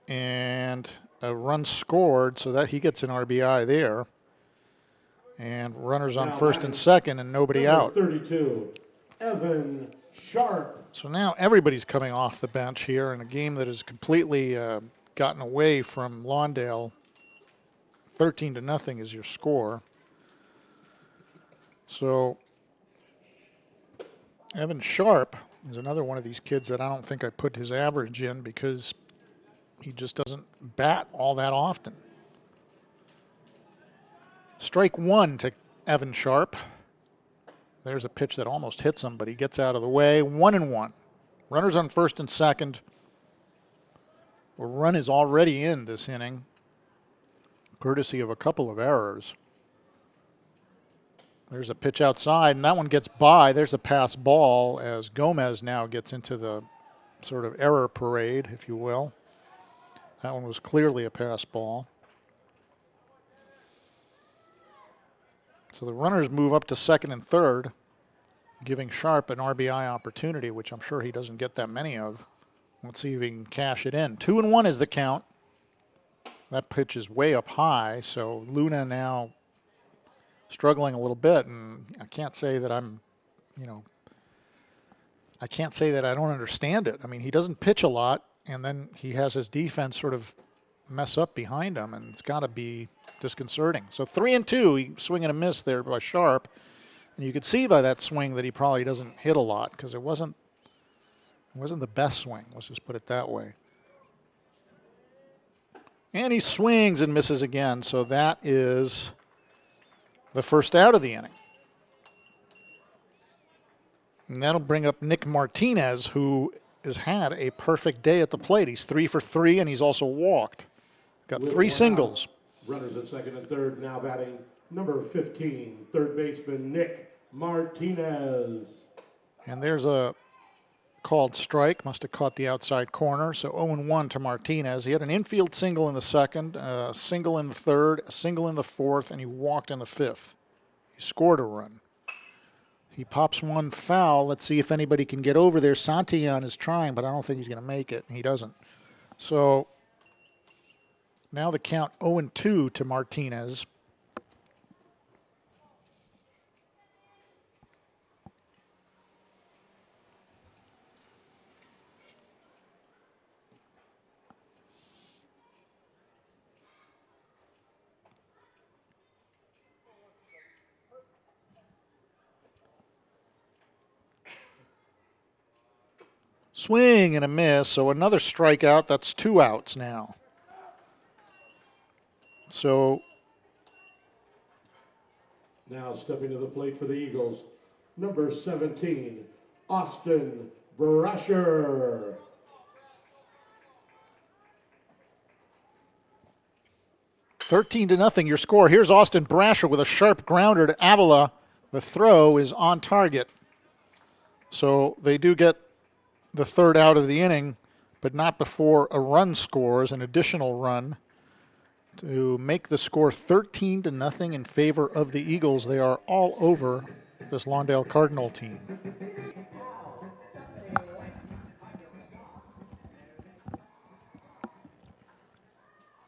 And a run scored, so that he gets an RBI there. And runners on first and second and nobody out. 32, Evan Sharp. So now everybody's coming off the bench here in a game that has completely gotten away from Lawndale. 13-0 is your score. So Evan Sharp is another one of these kids that I don't think I put his average in because he just doesn't bat all that often. Strike 1 to Evan Sharp. There's a pitch that almost hits him, but he gets out of the way. 1-1. Runners on first and second. A run is already in this inning, courtesy of a couple of errors. There's a pitch outside, and that one gets by. There's a pass ball as Gomez now gets into the sort of error parade, if you will. That one was clearly a pass ball. So the runners move up to second and third, giving Sharp an RBI opportunity, which I'm sure he doesn't get that many of. Let's see if he can cash it in. 2-1 is the count. That pitch is way up high, so Luna now struggling a little bit, and I can't say that I'm, I can't say that I don't understand it. I mean, he doesn't pitch a lot, and then he has his defense sort of mess up behind him, and it's got to be disconcerting. So 3-2, he swing and a miss there by Sharp, and you could see by that swing that he probably doesn't hit a lot because it wasn't the best swing. Let's just put it that way. And he swings and misses again, so that is the first out of the inning. And that'll bring up Nick Martinez, who has had a perfect day at the plate. He's 3 for 3, and he's also walked. Got 3 singles. Runners at second and third, now batting number 15, third baseman Nick Martinez. And there's a called strike. Must have caught the outside corner. So 0-1 to Martinez. He had an infield single in the second, a single in the third, a single in the fourth, and he walked in the fifth. He scored a run. He pops one foul. Let's see if anybody can get over there. Santillan is trying, but I don't think he's going to make it. He doesn't. So now the count 0-2 to Martinez. Swing and a miss, so another strikeout. That's 2 outs now. So now stepping to the plate for the Eagles, number 17, Austin Brasher. $13-0 your score. Here's Austin Brasher with a sharp grounder to Avila. The throw is on target. So they do get the third out of the inning, but not before a run scores, an additional run, to make the score 13-0 in favor of the Eagles. They are all over this Lawndale Cardinal team.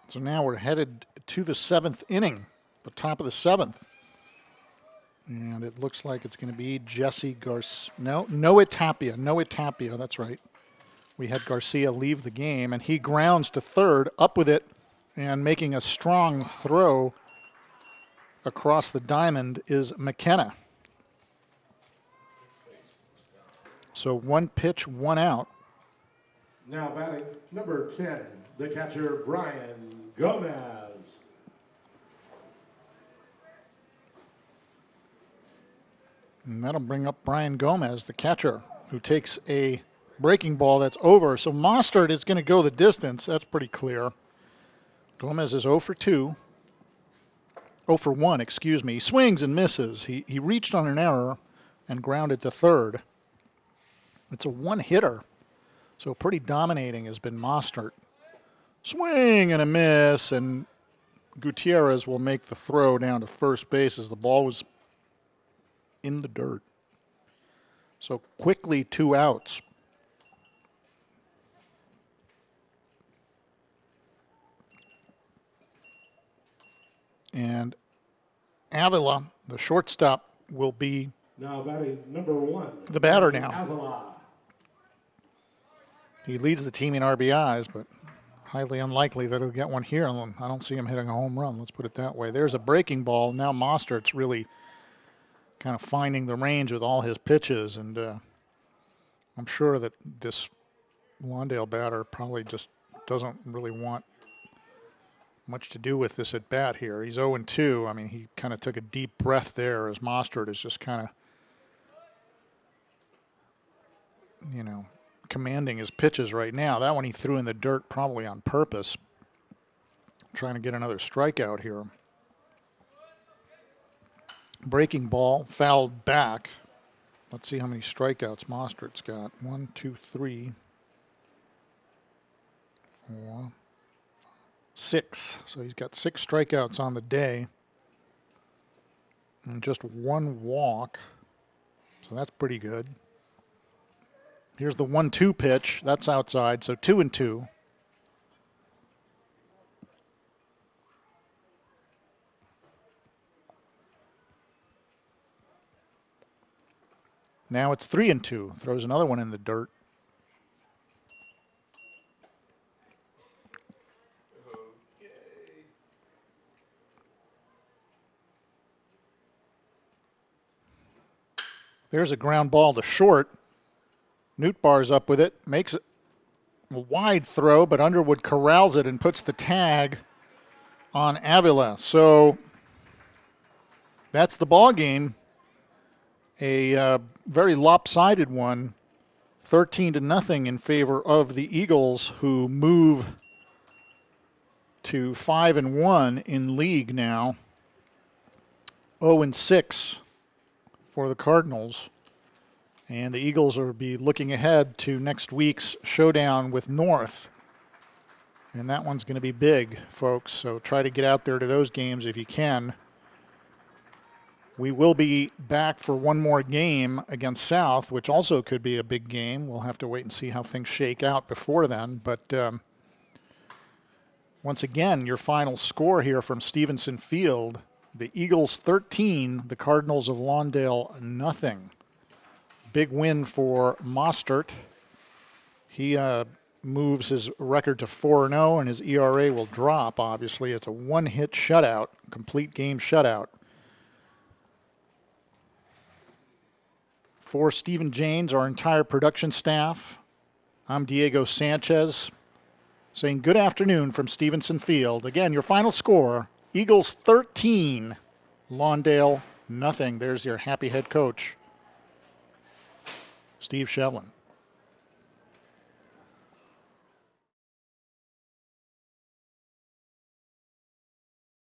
So now we're headed to the 7th inning, the top of the 7th. And it looks like it's going to be Jesse Garcia. Noah Tapia, that's right. We had Garcia leave the game, and he grounds to third, up with it, and making a strong throw across the diamond is McKenna. So 1 pitch, 1 out. Now batting number 10, the catcher Brian Gomez. And that'll bring up Brian Gomez, the catcher, who takes a breaking ball that's over. So Mostert is going to go the distance. That's pretty clear. Gomez is 0 for 2. 0 for 1, excuse me. He swings and misses. He reached on an error and grounded to third. It's a one-hitter, so pretty dominating has been Mostert. Swing and a miss, and Gutierrez will make the throw down to first base as the ball was in the dirt. So quickly 2 outs. And Avila, the shortstop, will be now batting number 1, the batter now. Avila. He leads the team in RBIs, but highly unlikely that he'll get one here. I don't see him hitting a home run, let's put it that way. There's a breaking ball. Now Mostert's really kind of finding the range with all his pitches, and I'm sure that this Lawndale batter probably just doesn't really want much to do with this at bat here. He's 0-2. I mean, he kind of took a deep breath there as Mostert is just kind of, commanding his pitches right now. That one he threw in the dirt probably on purpose, trying to get another strikeout here. Breaking ball, fouled back. Let's see how many strikeouts Mostert's got. 1, 2, 3, 4, 6. So he's got 6 strikeouts on the day and just 1 walk. So that's pretty good. Here's the 1-2 pitch. That's outside, so 2-2. Now it's 3-2. Throws another one in the dirt. There's a ground ball to short. Nootbaar's up with it. Makes it a wide throw, but Underwood corrals it and puts the tag on Avila. So that's the ball game. A very lopsided one. 13-0 in favor of the Eagles, who move to 5-1 in league now. 0-6 for the Cardinals. And the Eagles will be looking ahead to next week's showdown with North. And that one's going to be big, folks. So try to get out there to those games if you can. We will be back for one more game against South, which also could be a big game. We'll have to wait and see how things shake out before then. But once again, your final score here from Stevenson Field, the Eagles 13, the Cardinals of Lawndale nothing. Big win for Mostert. He moves his record to 4-0, and his ERA will drop, obviously. It's a one-hit shutout, complete game shutout. For Stephen Janes, our entire production staff, I'm Diego Sanchez, saying good afternoon from Stevenson Field. Again, your final score, Eagles 13, Lawndale nothing. There's your happy head coach, Steve Shevlin.